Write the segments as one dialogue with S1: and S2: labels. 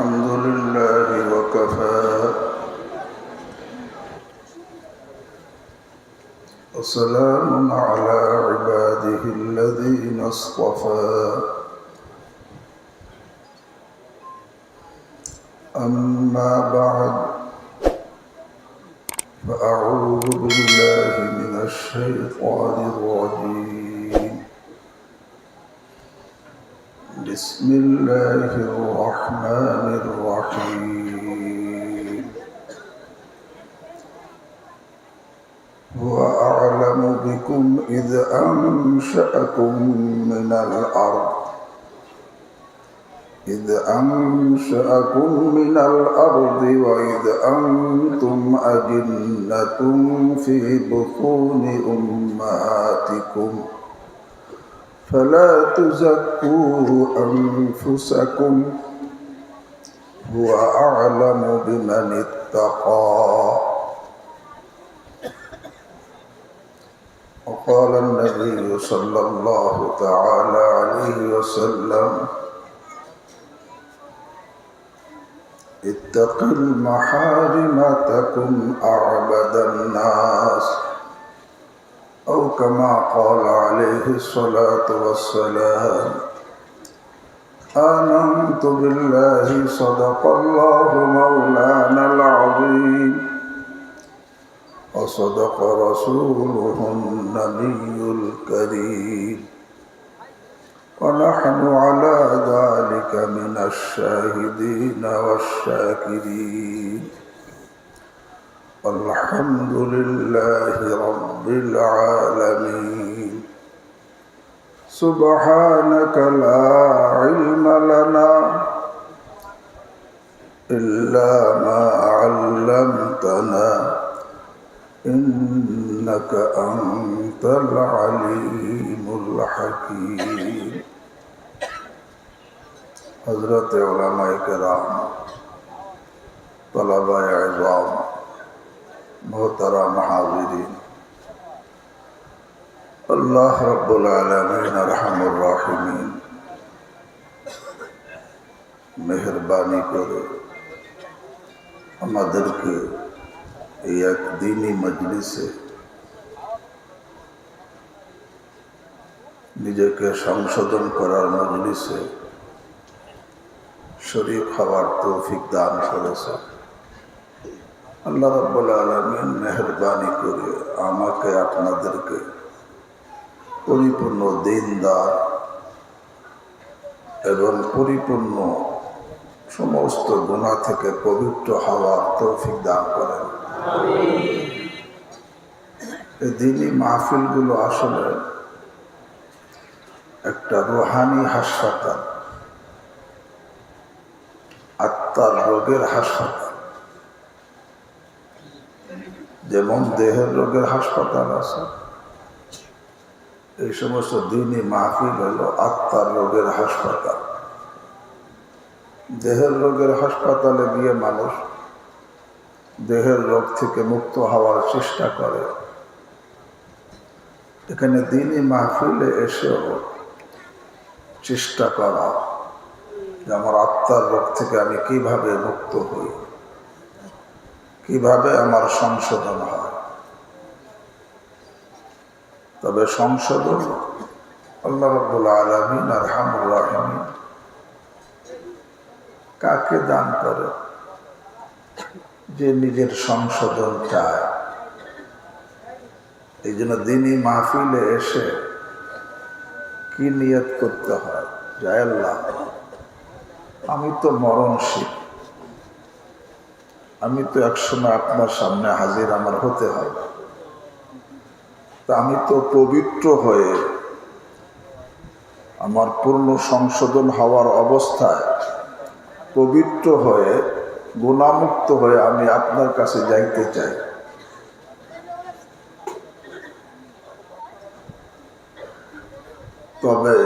S1: الحمد لله وكفى وسلام على عباده الذين اصطفى أما بعد فأعوذ بالله من الشيطان الرجيم بسم الله الرحمن الرحيم هو أعلم بكم إذ أنشأكم من الأرض وإذ أنتم أجنة في بطون أمهاتكم فلا تزكوا أنفسكم هو أعلم بمن اتقى وقال النبي صلى الله تعالى عليه وسلم اتق المحارم تكن أعبد الناس أو كما قال عليه الصلاة والسلام آمنت بالله صدق الله مولانا العظيم وصدق رسوله النبي الكريم ونحن على ذلك من الشاهدين والشاكرين الحمد لله رب العالمين سبحانك لا علم لنا إلا ما علمتنا إنك أنت العليم الحكيم حضرت علماء کرام طلباء عظام محترم حاضرین اللہ رب العالمین ارحم الراحمین মেহেরবানি করে আমাদেরকে এই এক দিনী মজলিসে নিজেকে সংশোধন করার মজলিসে শরীক হওয়ার তৌফিক দান করেছে। আল্লাহ রাব্বুল আলামিন মেহেরবানি করে আমাকে আপনাদেরকে পরিপূর্ণ দিনদার এবং পরিপূর্ণ সমস্ত গুনাহ থেকে পবিত্র হওয়ার তৌফিক দান করেন। এই দিনী মাহফিলগুলো আসলে একটা রুহানি হাসপাতাল, আত্মার রোগের হাসপাতাল। যেমন দেহের রোগের হাসপাতাল আছে, এই সমস্ত দিনী মাহফিল হলো আত্মার রোগের হাসপাতাল। দেহের রোগের হাসপাতালে গিয়ে মানুষ দেহের রোগ থেকে মুক্ত হওয়ার চেষ্টা করে। এখানে দিনী মাহফিলে এসেও চেষ্টা করা যে আমার আত্মার রোগ থেকে আমি কিভাবে মুক্ত হই, কিভাবে আমার সংশোধন হয়। তবে সংশোধন আল্লাহ রাব্বুল আলামিন আরহামুর রাহিমিন কাকে দান করে? যে নিজের সংশোধন চায়। এই জন্য দিনী মাহফিলে এসে কি নিয়ত করতে হয়? যে আল্লাহ, আমি তো মরণশীল, আমি তো একসময় আপনার সামনে হাজির আমার হতে হবে। তা আমি তো পবিত্র হয়ে আমার পূর্ণ সংশোধন হওয়ার অবস্থায় পবিত্র হয়ে গুনাহমুক্ত হয়ে আমি আপনার কাছে যাইতে চাই। তবে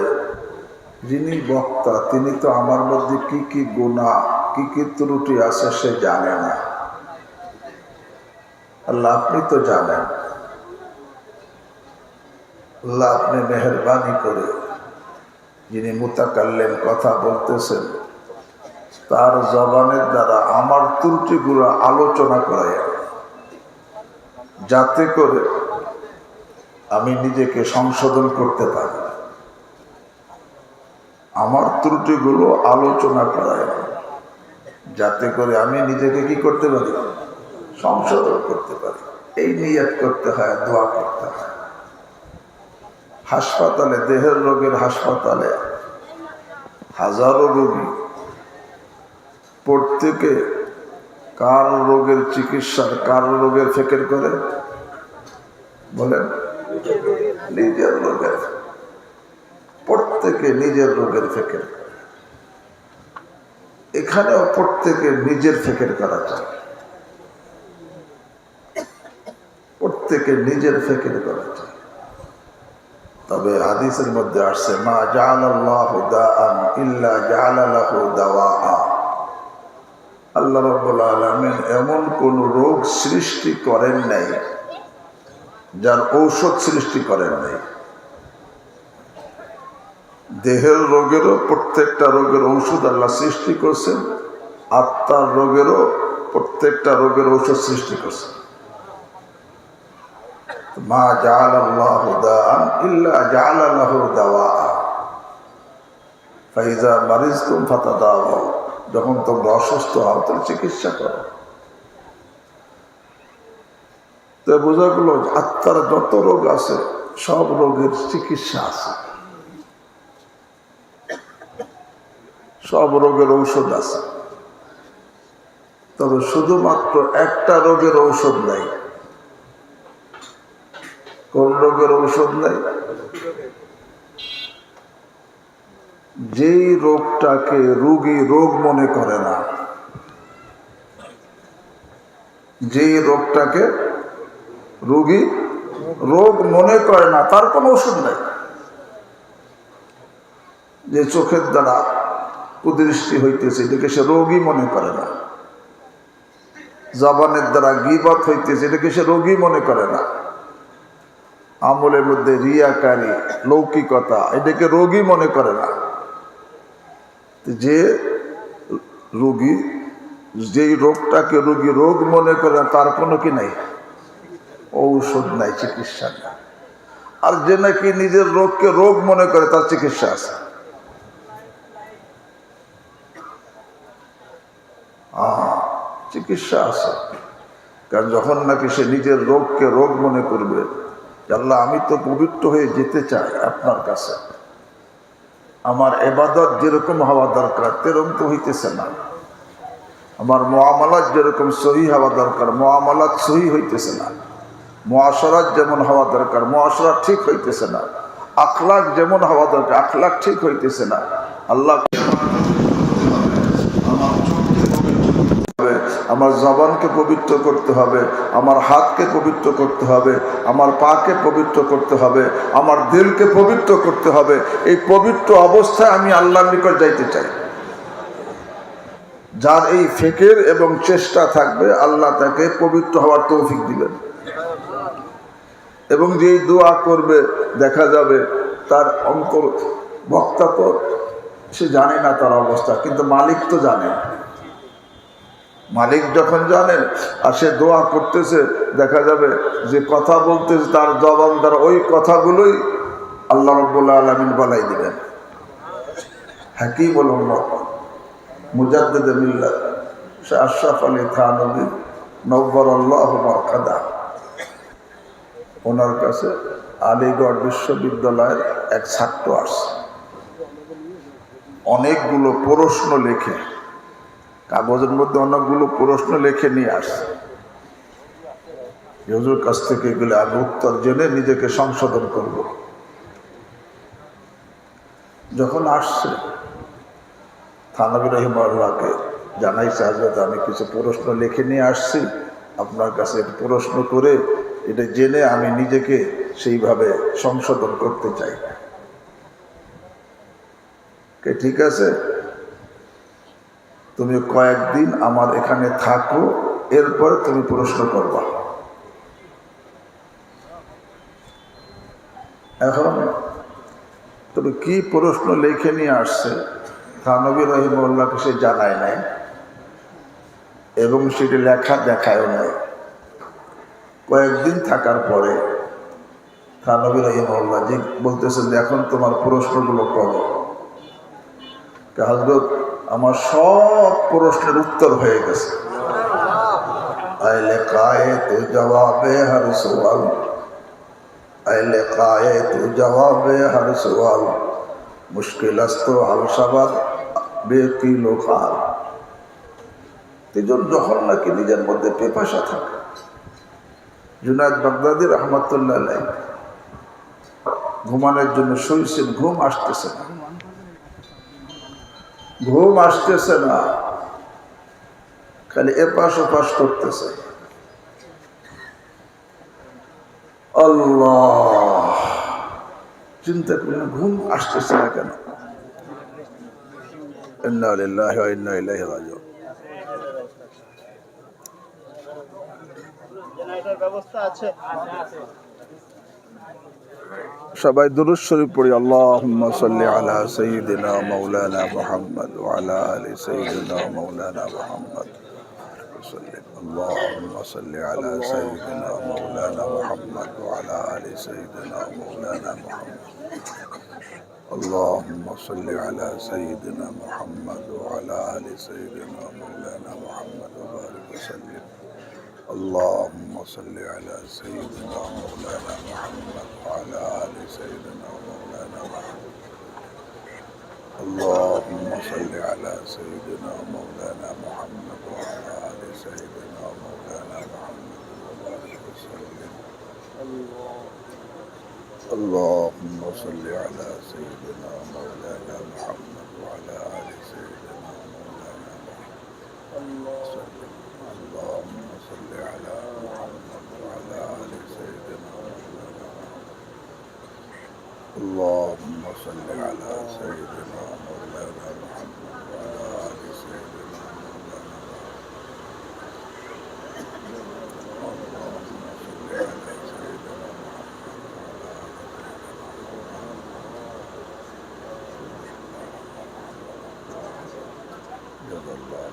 S1: যিনি বক্তা তিনি তো আমার মধ্যে কি কি গুনাহ, কি কি ত্রুটি আছে সে জানে না। আল্লাহ আপনি তো জানেন। আল্লাহ আপনি মেহেরবানি করে যিনি মুতাকাল্লিম কথা বলতেছেন তার জবানের দ্বারা আমার ত্রুটিগুলো আলোচনা করায়, যাতে করে আমি নিজেকে সংশোধন করতে পারি। আমার ত্রুটিগুলো আলোচনা করায়, যাতে করে আমি নিজেকে কি করতে পারি, সংশোধন করতে পারি। এই নিয়ত করতে হয়, দোয়া করতে হয়। হাসপাতালে, দেহের রোগের হাসপাতালে হাজারো রোগী, প্রত্যেকে কার রোগের চিকিৎসার, কার রোগের ফিকির করে বলেন, নিজের রোগের। প্রত্যেকে নিজের রোগের ফিকির করে। এখানেও প্রত্যেকে নিজের ফিকির করা চায়, প্রত্যেকে নিজের ফিকির করা চায়। তবে হাদিসের মধ্যে আসছে, মা জাআলাল্লাহু দাআন ইল্লা জাআলা লাহু দাওয়া। আল্লাহ রাব্বুল আলামিন এমন কোন রোগ সৃষ্টি করেন নাই যার ঔষধ সৃষ্টি করেন নাই। দেহের রোগেরও প্রত্যেকটা রোগের ঔষধ আল্লাহ সৃষ্টি করছেন, আত্মার রোগেরও প্রত্যেকটা রোগের ঔষধ সৃষ্টি করছেন। মা জাআলাল্লাহু দাআন ইল্লা জাআলা লাহু দাওয়া। ফাইজা মারিজতুম ফাতাদাওয়া। যখন তোমরা অসুস্থ হও তাহলে চিকিৎসা করো। তো বোঝা গেল আত্মার যত রোগ আছে সব রোগের চিকিৎসা আছে, সব রোগের ঔষধ আছে। তবে শুধুমাত্র একটা রোগের ঔষধ নাই। কোন রোগের ঔষধ নাই? যেই রোগটাকে রোগী রোগ মনে করে না, যেই রোগটাকে রোগী রোগ মনে করে না, তার কোনো ওষুধ নাই। যে চোখের দ্বারা কুদৃষ্টি হইতেছে, এটাকে সে রোগী মনে করে না। জবানের দ্বারা গীবত হইতেছে, এটাকে সে রোগী মনে করে না। আমলের মধ্যে রিয়াকারী, লৌকিকতা, এটাকে রোগী মনে করে না। যে রোগী, যেই রোগটাকে রোগী রোগ মনে করে না, তার কোনো কি নাই, ঔষধ নাই, চিকিৎসা নাই। আর যে নাকি নিজের রোগকে রোগ মনে করে, তার চিকিৎসা আছে। চিকিৎসা আছে। কারণ যখন নাকি সে নিজের রোগকে রোগ মনে করবে, আল্লাহ আমি তো পবিত্র হয়ে যেতে চাই আপনার কাছে, আমার ইবাদত যেরকম হওয়া দরকার তেরকম তো হইতেছে না, আমার মুআমালাত যেরকম সহি হওয়া দরকার মুআমালাত সহি হইতেছে না, মুআশারাত যেমন হওয়া দরকার মুআশারাত ঠিক হইতেছে না, আখলাক যেমন হওয়া দরকার আখলাক ঠিক হইতেছে না। আল্লাহ আমার জবানকে পবিত্র করতে হবে, আমার হাতকে পবিত্র করতে হবে, আমার পাকে পবিত্র করতে হবে, আমার দিলকে পবিত্র করতে হবে। এই পবিত্র অবস্থায় আমি আল্লাহর নিকট যাইতে চাই। যার এই ফিকির এবং চেষ্টা থাকবে, আল্লাহ তাকে পবিত্র হওয়ার তৌফিক দিবেন। এবং যেই দোয়া করবে, দেখা যাবে তার অন্তর, বক্তা তো সে জানে না তার অবস্থা, কিন্তু মালিক তো জানে। মালিক যখন জানেন আর সে দোয়া করতেছে, দেখা যাবে যে কথা বলতেছে তার জবান দ্বারা ওই কথাগুলোই আল্লাহ রাব্বুল আলামিন বলাই দিবেন। হাকিমুল উম্মাহ মুজাদ্দিদ মিল্লাত শাহ আশরাফ আলী থানভী নব্বরাল্লাহু মারকাদা, ওনার কাছে আলিগড় বিশ্ববিদ্যালয়ের এক ছাত্র আসছে, অনেকগুলো প্রশ্ন লেখে, কাগজের মধ্যে অনেকগুলো প্রশ্ন লিখে নিয়ে আসছে। হুজুর কাছ থেকে এগুলো আমি উত্তর জেনে নিজেকে সংশোধন করব। যখন আসছে থানভী রাহিমাহুল্লাহকে জানাইছে, হযরত আমি কিছু প্রশ্ন লিখে নিয়ে আসছি, আপনার কাছে প্রশ্ন করে এটা জেনে আমি নিজেকে সেইভাবে সংশোধন করতে চাই। ঠিক আছে, তুমি কয়েকদিন আমার এখানে থাকো, এরপরে তুমি প্রশ্ন করবা। এখন তুমি কি প্রশ্ন লিখে নিয়ে আসছে থানবী রহিমাহুল্লাহকে সে জানায় নাই এবং সেটি লেখা দেখায়ও নাই। কয়েকদিন থাকার পরে থানবী রহিমাহুল্লাহ যে বলতেছেন যে এখন তোমার প্রশ্নগুলো করো। হযরত আমার সব প্রশ্নের উত্তর হয়ে গেছে। আইলে কায়ে তো জবাবে হর সওয়াল, আইলে কায়ে তো জবাবে হর সওয়াল, মুশকিল আস্ত হাল সাবাদ বেকিল খাল। তিনজন যখন নাকি নিজের মধ্যে পেপাসা থাকে, জুনায়েদ বাগদাদী রহমাতুল্লাহ আলাইহি ঘুমানোর জন্য শুয়েছেন, ঘুম আসতেছে না, ঘুম আসতেছে না, খালি এপাশ ওপাশ করতেছে। আল্লাহ, চিন্তা করলেন ঘুম আসতেছে না কেন? ইন্না লিল্লাহি ওয়া ইন্না ইলাইহি রাজিউন। সবাই দুরূদ শরীফ পড়ি। আল্লাহুম্মা সাল্লি আলা সাইয়্যিদিনা মাওলানা মুহাম্মদ ওয়া আলা আলি সাইয়্যিদিনা মাওলানা মুহাম্মদ। اللهم صل على سيدنا مولانا محمد وعلى آل سيدنا مولانا محمد. اللهم صل على سيدنا محمد وعلى آل سيدنا مولانا محمد وبارك وسلم. اللهم صل على سيدنا مولانا محمد وعلى آل سيدنا مولانا محمد. اللهم صل على سيدنا مولانا محمد وعلى آل سيدنا مولانا محمد وبارك وسلم. اللهم صل على سيدنا مولانا محمد وعلى آل سيدنا مولانا محمد وسلم. اللهم صل على محمد وعلى آل سيدنا مولانا محمد. اللهم صل على سيدنا مولانا محمد وعلى آل سيدنا مولانا محمد. جزا الله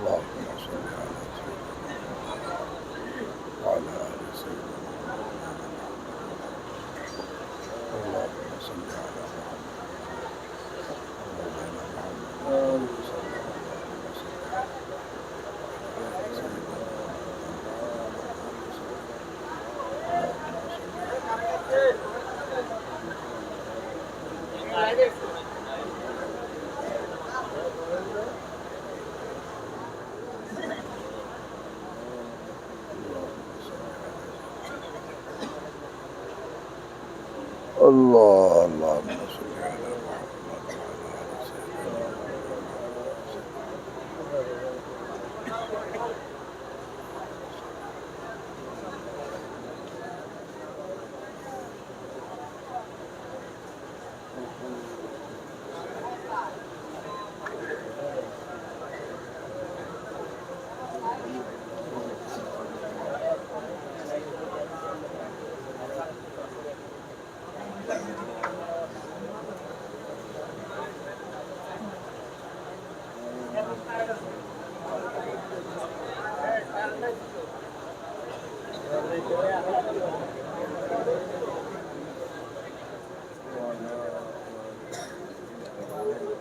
S1: اللهم صل على سيدنا وعلى آل سيدنا اللهم صل على مولانا محمد صلى الله عليه وسلم. الله اللهم صل على محمد وعلى آل سيدنا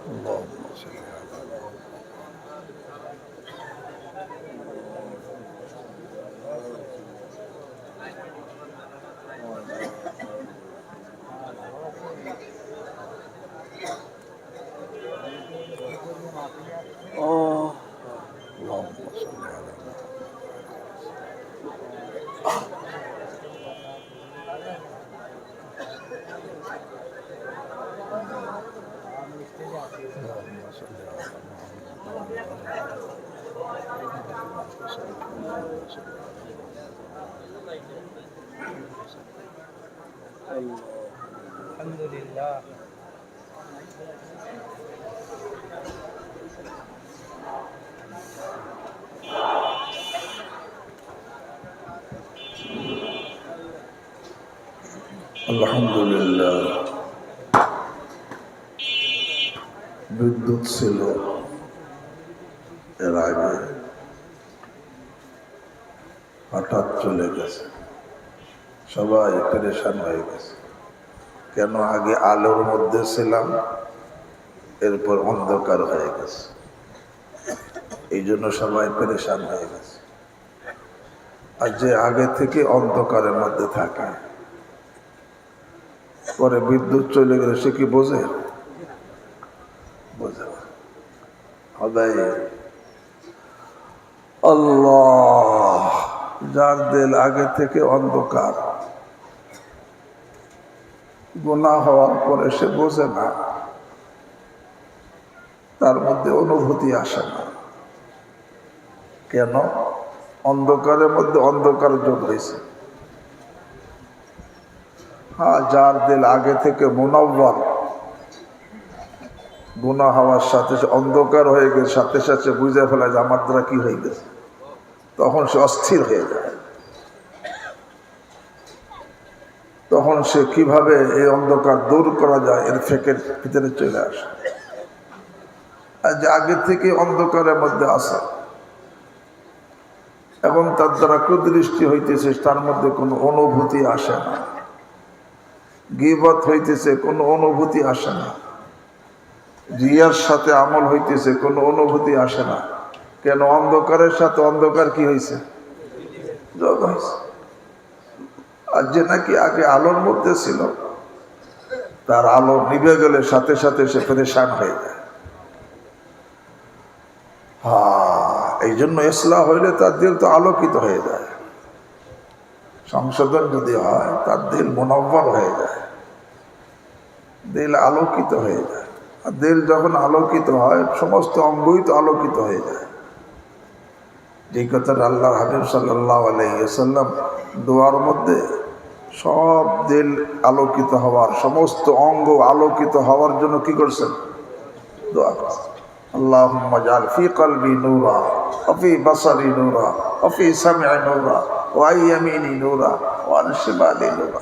S1: اللهم صل على اللهم صل على اللهم صل على محمد.
S2: আলহামদুলিল্লাহ।
S1: আলহামদুলিল্লাহ। বিদ্যুৎ ছিল এর আগে, হঠাৎ চলে গেছে, সবাই পেরেশান হয়ে গেছে। কেন? আগে আলোর মধ্যে ছিলাম, এরপর অন্ধকার হয়ে গেছে, এই জন্য সবাই পেরেশান হয়ে গেছে। আর যে আগে থেকে অন্ধকারের মধ্যে থাকে, পরে বিদ্যুৎ চলে গেলে সে কি বোঝে? বোঝে না। সদাই আল্লাহ, যার দিল আগে থেকে অন্ধকার, গুনাহ হওয়ার পরে সে বোঝে না, তার মধ্যে অনুভূতি আসে না। কেন? অন্ধকারের মধ্যে অন্ধকার যোগ হয়েছে। হ্যাঁ, যার দিল আগে থেকে মুনাওয়ার, গুনাহ হওয়ার সাথে অন্ধকার হয়ে গেছে, সাথে সাথে বুঝে ফেলা যে আমার দ্বারা কি হয়ে গেছে, তখন সে অস্থির হয়ে যায়। তখন সে কিভাবে এই অন্ধকার দূর করা যায় এর ফেকের ভিতরে চলে আসে। আর যে আগে থেকে অন্ধকারের মধ্যে আসে এবং তার দ্বারা কুদৃষ্টি হইতেছে, তার মধ্যে কোনো অনুভূতি আসে না। গীবত হইতেছে, কোনো অনুভূতি আসে না। রিয়ার সাথে আমল হইতেছে, কোনো অনুভূতি আসে না। কেন? অন্ধকারের সাথে অন্ধকার কি হয়েছে? যোগ হয়েছে। আর যে নাকি আগে আলোর মধ্যে ছিল, তার আলো নিভে গেলে সাথে সাথে সে পেরেশান হয়ে যায়। এই জন্য ইসলাহ হইলে তার দিল তো আলোকিত হয়ে যায়। সংশোধন যদি হয়, তার দিল মুনাওয়ার হয়ে যায়, দিল আলোকিত হয়ে যায়। আর দিল যখন আলোকিত হয়, সমস্ত অঙ্গই তো আলোকিত হয়ে যায়। যে কথাটা আল্লাহ হাবিব সাল্লাল্লাহু আলাইহি ওয়াসাল্লাম দোয়ার মধ্যে সব দিল আলোকিত হওয়ার, সমস্ত অঙ্গ আলোকিত হওয়ার জন্য কি করছেন? দোয়া করছেন। আল্লাহুম্মা জাল ফি কলবি নূরা ওয়া ফি বাসারি নূরা ওয়া ফি সামঈ নূরা ওয়া আন ইয়ামিনি নূরা ওয়া আন শিমালি নূরা।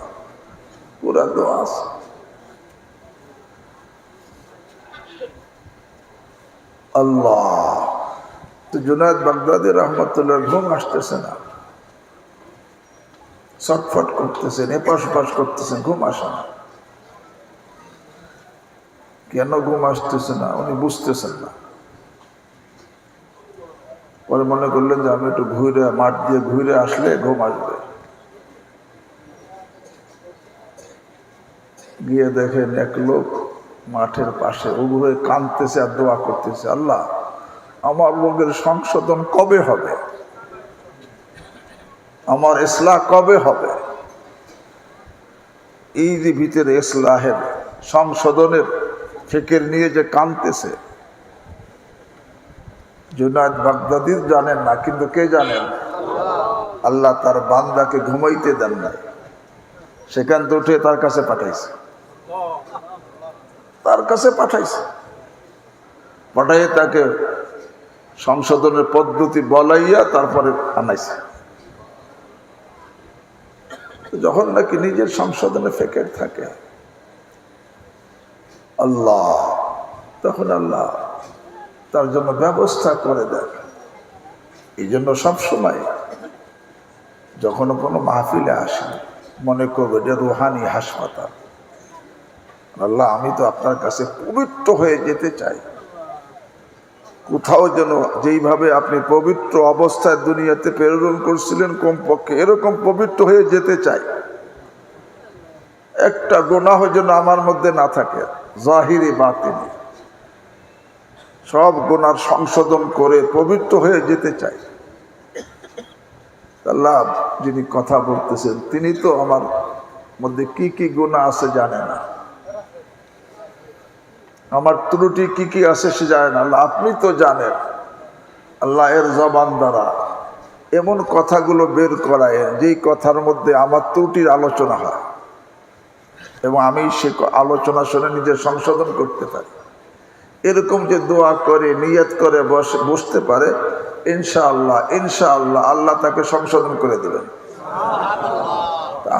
S1: পুরা দোয়া আছে। আল্লাহ, তো জুনায়েদ বাগদাদী রহমতুল্লাহ ঘুম আসতেছে না, ছটফট করতেছেন, এপাশ ওপাশ করতেছেন, ঘুম আসে না। কেন ঘুম আসতেছে না উনি বুঝতেছেন না। পরে মনে করলেন যে আমি একটু ঘুরে, মাঠ দিয়ে ঘুরে আসলে ঘুম আসবে। গিয়ে দেখেন এক লোক মাঠের পাশে উগুরে কাঁদতেছে আর দোয়া করতেছে, আল্লাহ আমার লোকের সংশোধন কবে হবে, আমার ইসলাহ কবে হবে? এই যে ভিতরে ইসলাহের, সংশোধনের ফিকির নিয়ে যে কাঁদতেছে, জুনায়েদ বাগদাদী জানেন না, কিন্তু কে জানেন? আল্লাহ তার বান্দাকে ঘুমাইতে দেন নাই, সেখান থেকে উঠে তার কাছে পাঠাইছে, তার কাছে পাঠাইছে, পাঠাইয়ে তাকে সংশোধনের পদ্ধতি বলাইয়া তারপরে আনাইছে। যখন নাকি নিজের সংশোধনে ফেকের থাকে আল্লাহ, তখন আল্লাহ তার জন্য ব্যবস্থা করে দেন। এই জন্য সবসময় যখন কোনো মাহফিলে আসে মনে করবে যে রুহানি হাসপাতাল, আল্লাহ আমি তো আপনার কাছে পবিত্র হয়ে যেতে চাই। কোথাও যেন যেইভাবে আপনি পবিত্র অবস্থায় দুনিয়াতে প্রেরণ করছিলেন, কমপক্ষে এরকম পবিত্র হয়ে যেতে চাই। একটা গুনাহ যেন আমার মধ্যে না থাকে, জাহিরি বাতিনি, সব গুনার সংশোধন করে পবিত্র হয়ে যেতে চাই। আল্লাহ যিনি কথা বলতেছেন তিনি তো আমার মধ্যে কি কি গুনাহ আছে জানে না, আমার ত্রুটি কি কি আছে সে জানে না। আল্লাহ আপনি তো জানেন। আল্লাহ এর জবান দ্বারা এমন কথাগুলো বের করায় যেই কথার মধ্যে আমার ত্রুটির আলোচনা হয়, এবং আমি সে আলোচনা শুনে নিজের সংশোধন করতে পারি। এরকম যে দোয়া করে নিয়ত করে বসতে পারে, ইনশাআল্লাহ ইনশাআল্লাহ আল্লাহ তাকে সংশোধন করে দেবেন।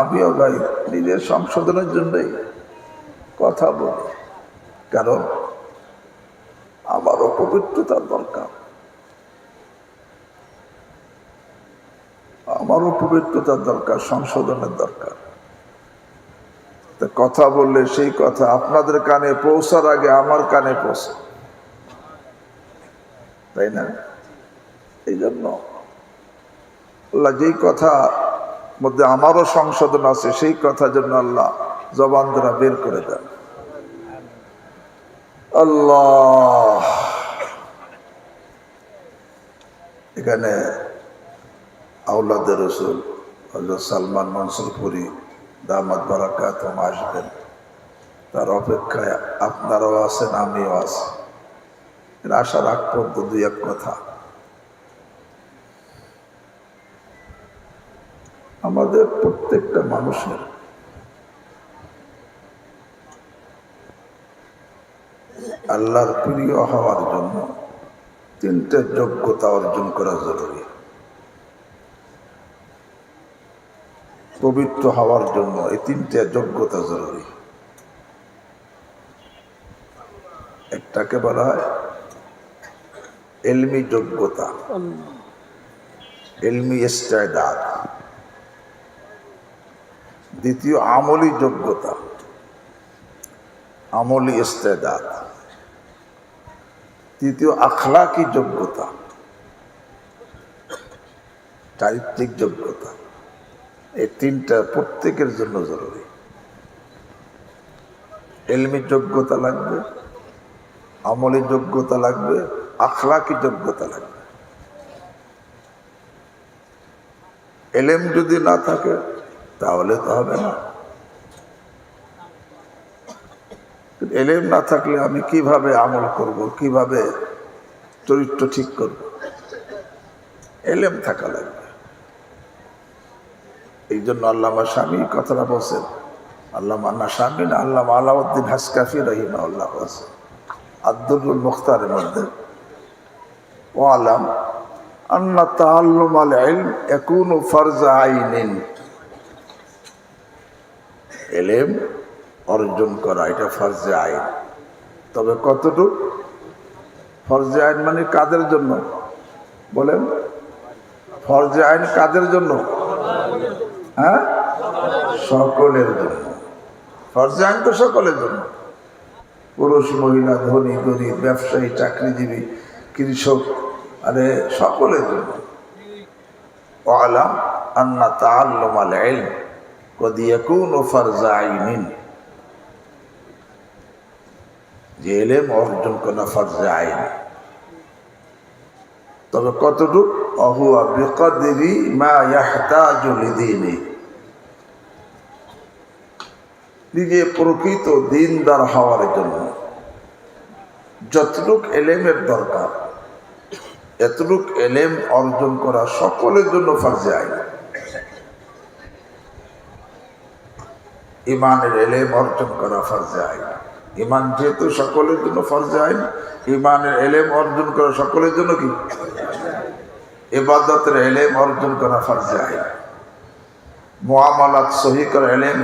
S1: আমিও ভাই নিজের সংশোধনের জন্যই কথা বলি, কারণ আমারও পবিত্রতার দরকার, আমারও পবিত্রতার দরকার, সংশোধনের দরকার। কথা বললে সেই কথা আপনাদের কানে পৌঁছার আগে আমার কানে পৌঁছে, তাই না? এই জন্য আল্লাহ যেই কথা মধ্যে আমারও সংশোধন আছে সেই কথার জন্য আল্লাহ জবান দ্বারা বের করে দেন। আল্লাহ, এখানে আওলাদে রসুল হযরত সালমান মনসুরপুরি দামাত বারাকাতুহুম আসবেন, তার অপেক্ষায় আপনারাও আছেন, আমিও আছি। আসার আগ পর্যন্ত দুই এক কথা। আমাদের প্রত্যেকটা মানুষের আল্লাহর প্রিয় হওয়ার জন্য তিনটে যোগ্যতা অর্জন করা জরুরি। পবিত্র হওয়ার জন্য এই তিনটে যোগ্যতা জরুরি। একটাকে বলা হয় ইলমি যোগ্যতা, ইলমি ইস্তেদাদ। দ্বিতীয় আমলি যোগ্যতা, আমলি ইস্তেদাদ। তৃতীয় আখলাকি যোগ্যতা, চারিত্রিক যোগ্যতা। এই তিনটা প্রত্যেকের জন্য জরুরি। ইলমি যোগ্যতা লাগবে, আমলি যোগ্যতা লাগবে, আখলাকি যোগ্যতা লাগবে। ইলম যদি না থাকে তাহলে তো হবে না। ইলম না থাকলে আমি কিভাবে আমল করব, কিভাবে চরিত্র ঠিক করব? ইলম থাকা লাগবে। এই জন্য আল্লামা শামী কথাটা বলছেন, আল্লামা না শামী না, আল্লামা আলাউদ্দিন হাসকাফি রাহিমাহুল্লাহ বলছেন আদ-দুররুল মুখতারের মধ্যে, ওয়ালাম আন্না তাআল্লুমাল ইলম ইয়াকুনু ফারজা আইনিন। ইলম অর্জন করা এটা ফরজে আইন। তবে কতটুক ফরজে আইন? মানে কাদের জন্য বলেন? ফরজে আইন কাদের জন্য? হ্যাঁ, সকলের জন্য। ফরজে আইন তো সকলের জন্য, পুরুষ মহিলা, ধনী গরিব, ব্যবসায়ী, চাকরিজীবী, কৃষক, আরে সকলের জন্য। ওয়ালাম আন্না তাআল্লুমাল ইলম কদ ইয়াকুনু ফারজা আইনিন। যে ইলম অর্জন করা ফরজে আইন। তবে কতটুক? অহুয়া বিকদরি মা ইয়াহতাজু লিদীনি। নিজে প্রকৃত দিনদার হওয়ার জন্য যতটুক ইলমের দরকার, এতটুক ইলম অর্জন করা সকলের জন্য ফরজে আইন। ইমানের ইলম অর্জন করা ফরজে আইন। ইমান যেহেতু সকলের জন্য ফরজে আইন, ইমানের ইলম অর্জন করা সকলের জন্য কি? ইবাদতের ইলম অর্জন করা ফরজে আইন। মুআমালাত সহি করা ইলম,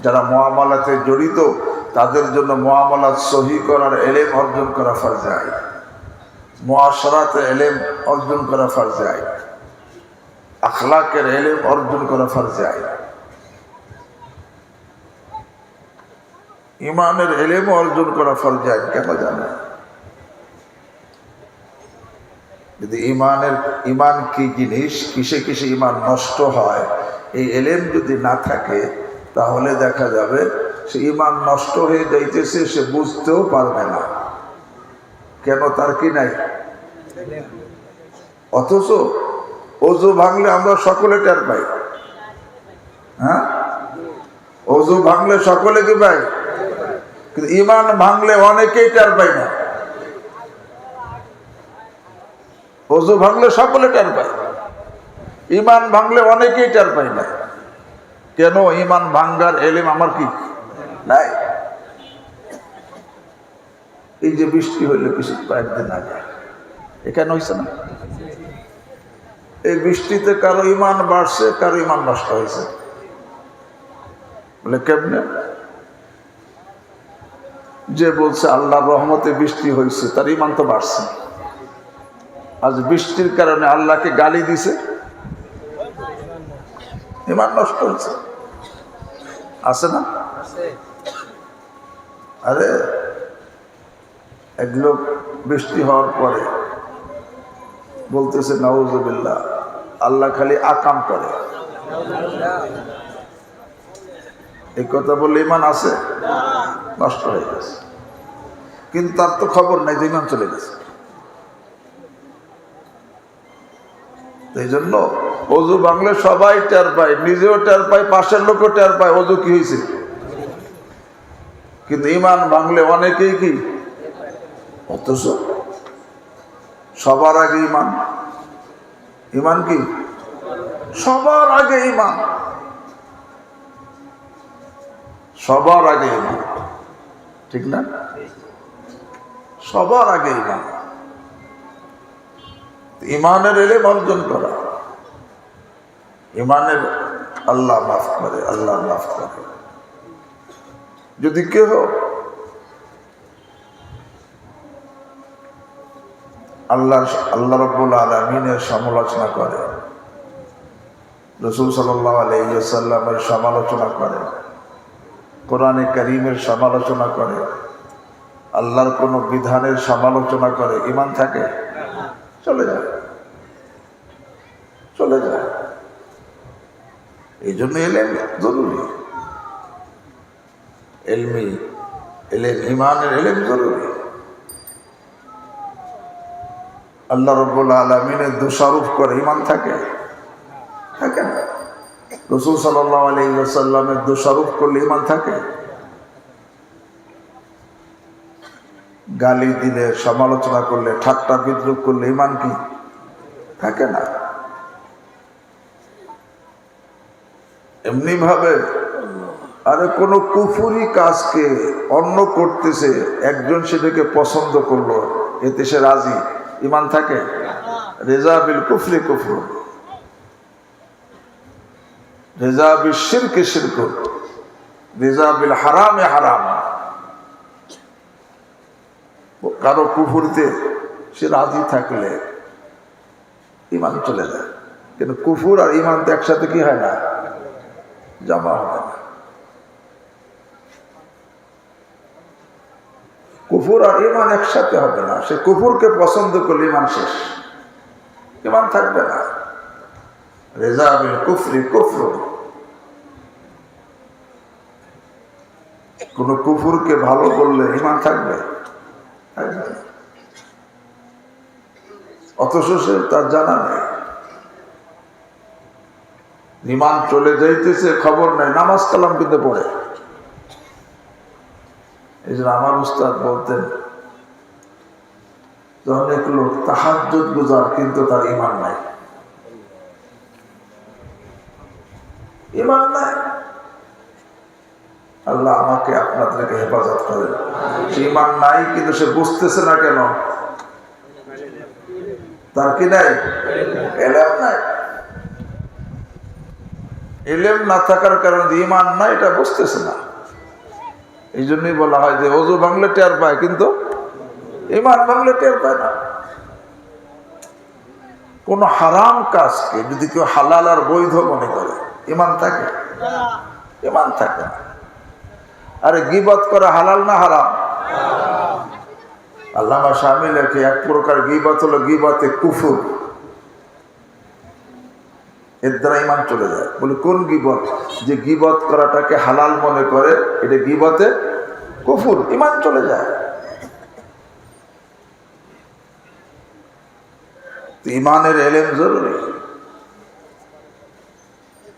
S1: যারা মুআমালাতে জড়িত তাদের জন্য মুআমালাত সহি করার ইলম অর্জন করা ফরজে আইন। মুআশারাতে ইলম অর্জন করা ফরজে আইন। আখলাকের ইলম অর্জন করা ফরজে আইন। ইমানের ইলম অর্জন করা ফরজে আইন। কেন জানেন? যদি ইমান কি জিনিস, কিসে কিসে ইমান নষ্ট হয়, এই ইলম যদি না থাকে তাহলে দেখা যাবে সে ইমান নষ্ট হয়ে যাইতেছে, সে বুঝতেও পারবে না। কেন? তার কি নাই? অথচ ওযু ভাঙলে আমরা সকলে টের পাই। হ্যাঁ, ওযু ভাঙলে সকলে কি পাই? কিন্তু ইমান ভাঙলে অনেকেই টের পাই না। ওযু ভাঙলে সকলে টের পায়, ইমান ভাঙলে অনেকেই টের পায় না। কেন? ইমান ভাঙ্গার ইলম আমার কি নাই। এই যে বৃষ্টি হইলো কিছু কয়েকদিন আগে, এখানে হয়েছে না? এই বৃষ্টিতে কারো ইমান বাড়ছে, কারো ইমান নষ্ট হয়েছে। বলে কেমনে? যে বলছে আল্লাহর রহমতে বৃষ্টি হয়েছে তার ইমান তো বাড়ছে। আজ বৃষ্টির কারণে আল্লাহকে গালি দিছে, ইমান নষ্ট হয়েছে। আছে না? আরে এক লোক বৃষ্টি হওয়ার পরে বলতেছে নাউজুবিল্লাহ, আল্লাহ খালি আকাম করে। এই কথা বললে ইমান আছে? নষ্ট হয়ে গেছে। কিন্তু তার তো খবর নাই যে ইমান চলে গেছে। এই জন্য অজু ভাঙলে সবাই টের পায়, নিজেও টের পায়, পাশের লোকও টের পায় অজু কি হয়েছে। কিন্তু ইমান ভাঙলে অনেকেই কি, অথচ সবার আগে ইমান। ইমান কি? সবার আগে ইমান, সবার আগে ইমান, ঠিক না? সবার আগে ইমান। ইমানের এলেম অর্জন করা, ইমানের আল্লাহ মাফ করে, আল্লাহ মাফ করে। যদি কেউ আল্লাহ রাব্বুল আলামিনের সমালোচনা করে, রাসূল সাল্লাল্লাহু আলাইহি ওয়াসাল্লামের সমালোচনা করে, কোরআনে কারীমের সমালোচনা করে, আল্লাহর কোন বিধানের সমালোচনা করে, ঈমান থাকে? চলে যায়, চলে যায়। এই জন্য এলেম জরুরি, এলমি এলেম, ঈমানের এলেম জরুরি। আল্লাহ রাব্বুল আলামিনের দোষারোপ করে ঈমান থাকে? থাকে না। রাসূল সাল্লাল্লাহু আলাইহি ওয়াসাল্লামের দোষারোপ করলে ঈমান থাকে? গালি দিলে, সমালোচনা করলে, ঠাট্টা বিদ্রুপ করলে ঈমান কি থাকে না? এমনি ভাবে আরে কোন কুফরি কাজকে অন্য করতেছে, একজন সেটাকে পছন্দ করলো, এতে সে রাজি, ঈমান থাকে? রেজা বিল কুফরি কুফর, রেজা বিল শিরকে শিরক, রেজা বিল হারামে হারাম। কারো কুফরিতে সে রাজি থাকলে ঈমান চলে যায়। কিন্তু কুফর আর ঈমান তো একসাথে কি হয় না, জমা হবে না। কুফর আর ঈমান একসাথে হবে না। সে কুফরকে পছন্দ করলে ঈমান শেষ, ঈমান থাকবে না। রেজা বিল কুফরি কুফর, কোন কুফরকে ভালো করলে ঈমান থাকবে? অথচ সে তার জানা নেই, ঈমান চলে যাইতেছে, খবর নাই, নামাজ কালাম কিন্তু পড়ে। এই জন্য আমার উস্তাদ বলতেন, অনেক লোক তাহাজ্জুদ গুজার কিন্তু তার ঈমান নাই, ঈমান নাই। আল্লাহ আমাকে আপনাদেরকে হেফাজত করেন। ঈমান নাই কিন্তু সে বুঝতেছে না কেন? তার কি নাই? এলেম নাই। এলেম না থাকার কারণে ঈমান নাই, এটা বুঝতেছে না। এই জন্যই বলা হয় যে ওযু ভাঙলে টের পায়, কিন্তু ঈমান ভাঙলে টের পায় না। কোন হারাম কাজকে যদি কেউ হালাল আর বৈধ মনে করে, ঈমান থাকে? ঈমান থাকে না। আরে গীবত করা হালাল না হারাম? আল্লামা শামী লেখে, এক প্রকার গীবত হলো গীবতে কুফর, এর দ্বারা ঈমান চলে যায়। বলে কোন গীবত? যে গীবত করাটাকে হালাল মনে করে, এটা গীবতে কুফর, ঈমান চলে যায়। ঈমানের এলেম জরুরি।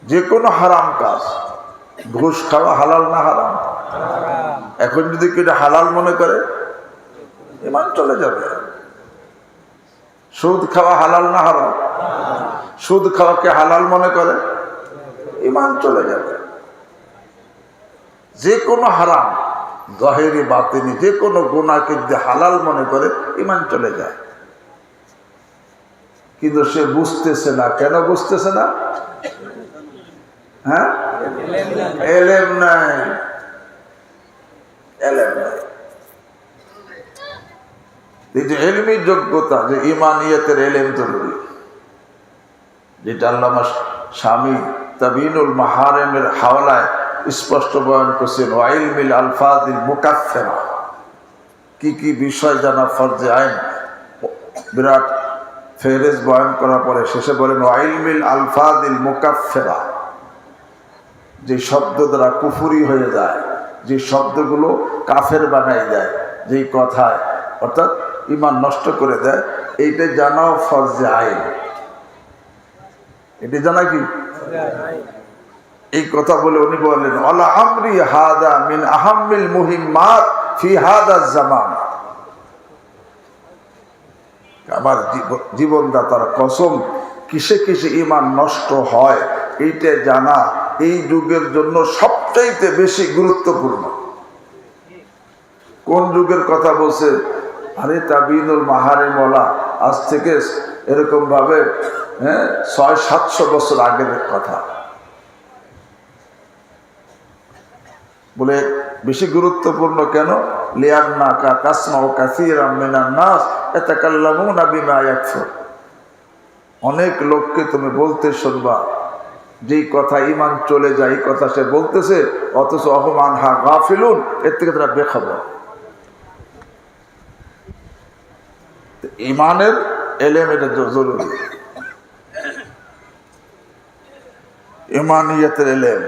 S1: যে কোনো হারাম কাজ, ঘুষ খাওয়া হালাল না হারাম? এখন যদি কেউ হালাল মনে করে, ঈমান চলে যাবে। সুদ খাওয়া হালাল না হারাম? সুদ খাওয়াকে হালাল মনে করে, ঈমান চলে যাবে। যে কোনো হারাম জাহেরি বাতিনি যে কোনো গুনাহকে যদি হালাল মনে করে ঈমান চলে যায়। কিন্তু সে বুঝতেছে না। কেন বুঝতেছে না? হ্যাঁ, এলেম নাই, এলেম নাই। এই যে এলমি যোগ্যতা, যে ইমানিয়তের এলেম জরুরি, যেটা আল্লামা স্বামী তাবিনুল মাহারেমের হাওলায় স্পষ্ট বয়ান করছেন। ওয়াইলমিল আলফাজিল মুকাফফিরা, কি কি বিষয় জানা ফরজে আইন, বিরাট ফেরেজ বয়ান করার পরে শেষে বলেন ওয়াইলমিল আলফাজিল মুকাফফিরা, যে শব্দ দ্বারা কুফরি হয়ে যায়, যে শব্দগুলো কাফের বানাই দেয়, যেই কথায় অর্থাৎ ঈমান নষ্ট করে দেয়, এইটা জানাও ফরজে আইন। এটা জানা কি? এই কথা বলে উনি বললেন আলা আমরি হাদা মিন আহাম্মিল মুহিম্মাত ফি হাদা জামান। আমার জীবনদাতার কসম, কিসে কিসে ঈমান নষ্ট হয় এইটা জানা এই যুগের জন্য সবচাইতে বেশি গুরুত্বপূর্ণ। কোন যুগের কথা বলছে? আরে তাবিনুল মাহারিমওয়ালা আজ থেকে এরকম ভাবে 600-700 বছর আগের কথা বলে। বেশি গুরুত্বপূর্ণ কেন? লিআন্নাকা তাসমাউ কাসীরাম মিনান নাস ইয়াতাকাল্লামুনা বিমা ইয়াকফুর। অনেক লোককে তুমি বলতে শুনবা যেই কথা ঈমান চলে যায়, এই কথা সে বলতেছে, অথচ অহুম আনহা গাফিলুন, এর থেকে তারা বেখবর। ঈমানের এলেম এটা জরুরি, ইমানিয়তের এলেম,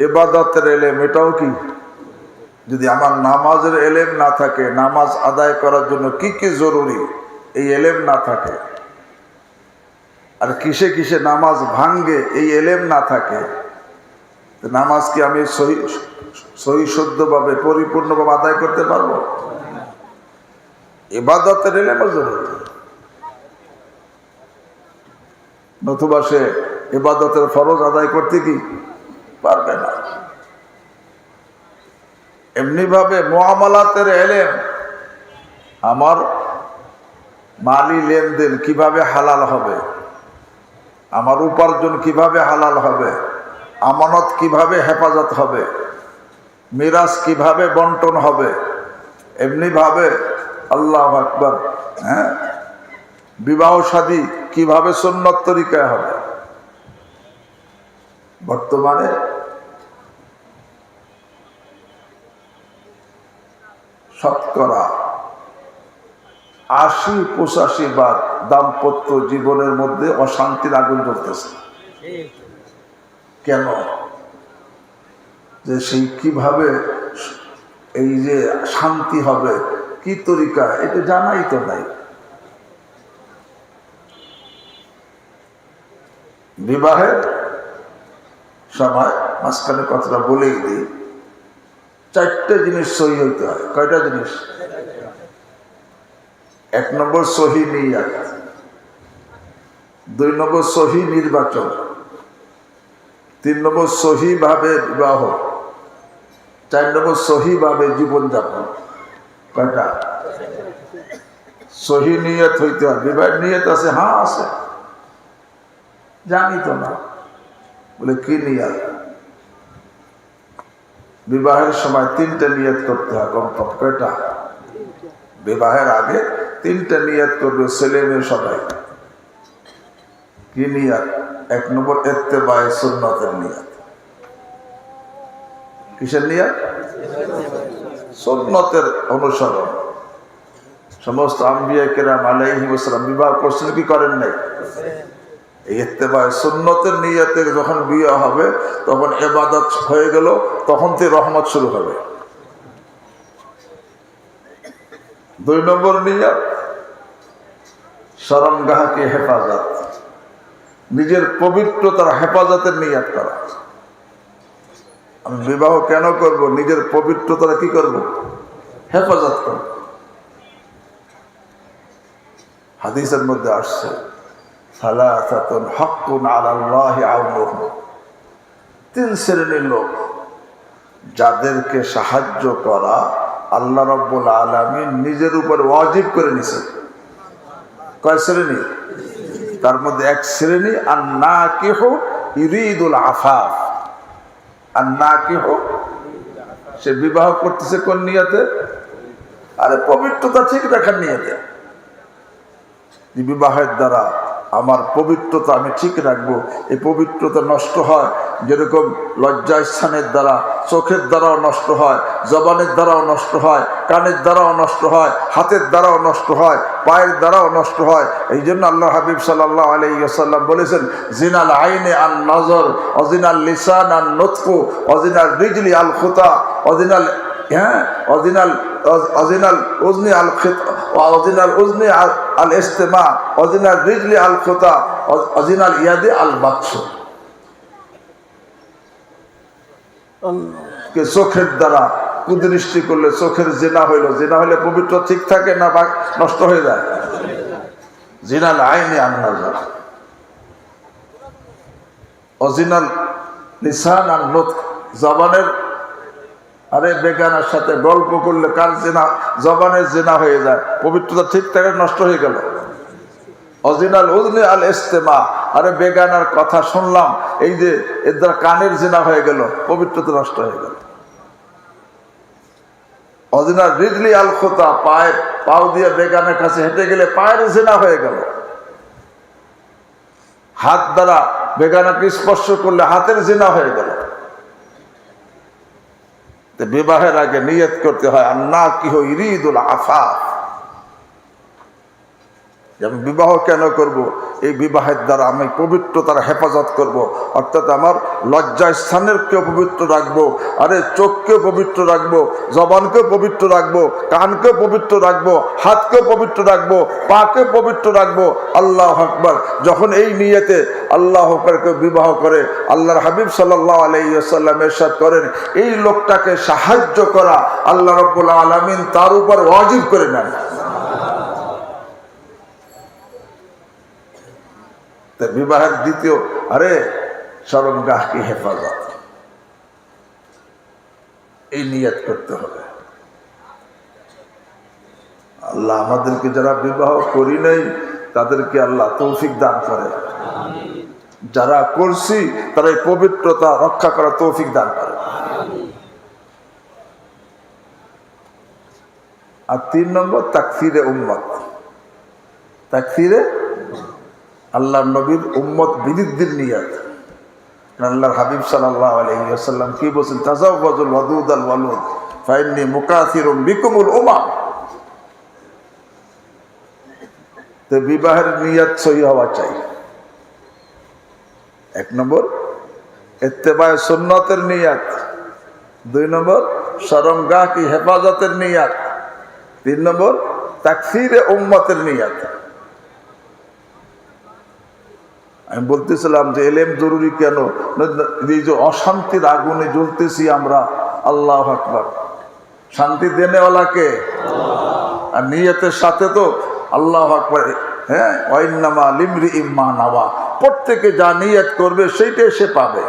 S1: ইবাদতের এলেম, এটাও কি? যদি আমার নামাজের এলেম না থাকে, নামাজ আদায় করার জন্য কি কি জরুরি এই এলেম না থাকে, আর কিসে কিসে নামাজ ভাঙ্গে এই এলেম না থাকে, নামাজ কি আমি সহি শুদ্ধভাবে পরিপূর্ণভাবে আদায় করতে পারবো? ইবাদতের এলেমও জরুরি, নতুবা সে ইবাদতের ফরজ আদায় করতে কি পারবে না। এমনি ভাবে মুআমালাতের এলেম, আমার মালি লেনদেন কিভাবে হালাল হবে, আমার উপার্জন কিভাবে হালাল হবে, আমানত কিভাবে হেফাজত হবে, মিরাস কিভাবে বন্টন হবে, এমনি ভাবে আল্লাহু আকবার, বিবাহ শাদী কিভাবে সুন্নত তরিকায় হবে। বর্তমানে শতকরা 80-85 দাম্পত্য জীবনের মধ্যে অশান্তির আগুন জ্বলতেছে। কেন? যে সেই কিভাবে এই যে শান্তি হবে, কি তরিকা, এটা জানাই তো নাই। বিবাহের সময় মাঝখানে কথাটা বলেই দিই, 4টে জিনিস সহি হইতে হয়। কয়টা জিনিস? 1 নম্বর সহি নিয়াত, 2 নম্বর সহি নির্বাচন, 3 নম্বর সহি ভাবে বিবাহ, 4 নম্বর সহি ভাবে জীবনযাপন। কয়টা? সহি নিয়ত হইতে হয়। বিবাহের নিয়ত আছে? হ্যাঁ আছে, জানি তো না। বলে কি নিয়ত? বিবাহের সময় 3টে নিয়ত করতে হয় কমপক্ষে। কয়টা? বিবাহের আগে 3টে নিয়ত করবে ছেলে মেয়ে সবাই। কি নিয়ত? 1 নম্বর ইত্তেবায়ে সুন্নতের নিয়ত। কিসের নিয়ত? সুন্নতের অনুসরণ। সমস্ত আম্বিয়া কেরাম আলাইহিস সালাম বিবাহ করছেন কি করেন নাই? ইত্তেবায়ে সুন্নতের নিয়তে যখন বিয়ে হবে তখন ইবাদত হয়ে গেল, তখন থেকে রহমত শুরু হবে। 2 নম্বর নিয়ত শরমগাহকে হেফাজত, নিজের পবিত্রতার হেফাজতের নিয়ত করা। আমি বিবাহ কেন করব? নিজের পবিত্রতার কি করব? হেফাজত করব। হাদিসের মধ্যে আসছে সালাসাতুন হাক্কুন আলাল্লাহি আউনুহুম, 3 শ্রেণীর লোক যাদেরকে সাহায্য করা আল্লাহ রাব্বুল আলামিন নিজের উপর ওয়াজিব করে নিছেন। কয় শ্রেণী? তার মধ্যে এক শ্রেণী আন-নাকিহু ইউরিদুল আফাফ। আন-নাকিহু, সে বিবাহ করতেছে কোন নিয়তে? আরে পবিত্রতা ঠিক রাখার নিয়তে। বিবাহের দ্বারা আমার পবিত্রতা আমি ঠিক রাখবো, এই পবিত্রতা নষ্ট হয় যেরকম লজ্জা স্থানের দ্বারা, চোখের দ্বারাও নষ্ট হয়, জবানের দ্বারাও নষ্ট হয়, কানের দ্বারাও নষ্ট হয়, হাতের দ্বারাও নষ্ট হয়, পায়ের দ্বারাও নষ্ট হয়। এই জন্য আল্লাহ হাবিব সাল্লাল্লাহু আলাইহি ওয়াসাল্লাম বলেছেন, জিনাল আইনে আন নজর, অজিনাল লিসান আন নুতকু, অজিনাল রিজলি আল খুতা, অজিনাল অজিনাল উজনি আল খিতা, অজিনাল উজনি আল ইস্তেমা, অজিনাল রিজলি আল খুতা, অজিনাল ইয়াদি আল বাতশু। চোখের দ্বারা কুদৃষ্টি করলে চোখের জিনা হইল, জিনা হইলে পবিত্র ঠিক থাকে না নষ্ট হয়ে যায়? জিনাল আইনি আন নজর, অজিনাল লিসান আন নুতক, জবানের, আরে বেগানার সাথে গল্প করলে কার জেনা, জবানের জেনা হয়ে যায়, পবিত্রতা ঠিক থাকে নষ্ট হয়ে গেল। অজিনাল উজনি আল ইস্তেমা, আরে বেগানার কথা শুনলাম, এই যে এর দ্বারা কানের জেনা হয়ে গেল, পবিত্রতা নষ্ট হয়ে গেল। অজিনাল রিজলি আল খুতা, পায়ের পাও দিয়ে বেগানের কাছে হেঁটে গেলে পায়ের জেনা হয়ে গেল। হাত দ্বারা বেগানাকে স্পর্শ করলে হাতের জেনা হয়ে গেল। বিবাহের আগে নিয়ত করতে হয় আন-নাকিহু ইউরিদুল আফাফ। আমি বিবাহ কেন করব? এই বিবাহের দ্বারা আমি পবিত্রতার হেফাজত করব, অর্থাৎ আমার লজ্জা স্থানেরকেও পবিত্র রাখবো, আরে চোখকেও পবিত্র রাখবো, জবানকেও পবিত্র রাখবো, কানকেও পবিত্র রাখবো, হাতকেও পবিত্র রাখবো, পাকেও পবিত্র রাখবো। আল্লাহু আকবার। যখন এই নিয়তে আল্লাহ আকবারকে বিবাহ করে, আল্লাহর হাবিব সাল্লাল্লাহু আলাইহি ওয়াসাল্লাম ইরশাদ করেন, এই লোকটাকে সাহায্য করা আল্লাহ রাব্বুল আলামিন তার উপর ওয়াজিব করে নেন। বিবাহের দ্বিতীয়, আরে শরমগাহ কি হেফাজত, এই নিয়ত করতে হবে। আল্লাহ আমাদেরকে যারা বিবাহ করি নাই তাদেরকে আল্লাহ তৌফিক দান করে, যারা করছি তারা এই পবিত্রতা রক্ষা করার তৌফিক দান করে। আর 3 নম্বর তাকসিরে উম্মত। তাকসিরে, আল্লাহ নবীর উম্মত বৃদ্ধির নিয়ত। আল্লাহর হাবিব সাল্লাল্লাহু আলাইহি ওয়াসাল্লাম কি বলেন? তাজাওয়াজুল ওয়াদুদ আল ওয়ালুদ ফাইন্নী মুকাসিরুম বিকুমুল উমাম। তো বিবাহের নিয়ত সহি হওয়া চাই। 1 নম্বর ইত্তেবায়ে সুন্নতের নিয়ত, 2 নম্বর শরমগাহ কি হেফাজতের নিয়ত, 3 নম্বর তাকসিরে উম্মতের নিয়ত। আমি বলতেছিলাম যে এলেম জরুরি কেন? এই যে অশান্তির আগুনে জ্বলতেছি আমরা, আল্লাহু আকবার, শান্তি দেনেওয়ালাকে, আর নিয়তের সাথে তো আল্লাহু আকবার, হ্যাঁ, ওয়াইন্নামা লিমরিইম মা নাওয়া, প্রত্যেকে যা নিয়ত করবে সেইটাই সে পাবে।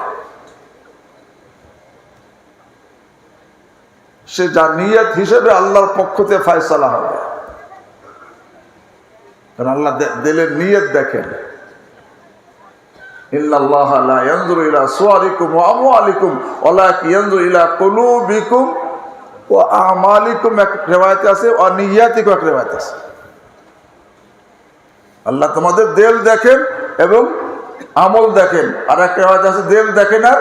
S1: সে যা নিয়ত হিসেবে আল্লাহর পক্ষ থেকে ফয়সালা হবে। কারণ আল্লাহ দিলের নিয়ত দেখেন। ইন্নাল্লাহা লা ইয়ানজুরু ইলা সুওয়ারিকুম ওয়া আমওয়ালিকুম ওয়ালাকিন ইয়ানজুরু ইলা কুলুবিকুম ওয়া আমালিকুম। এক রিওয়ায়াতে আছে ওয়া নিয়াতিকুম, এক রিওয়ায়াতে আছে আল্লাহ তোমাদের দিল দেখেন এবং আমল দেখেন, আর এক রিওয়ায়াতে আছে দিল দেখেন আর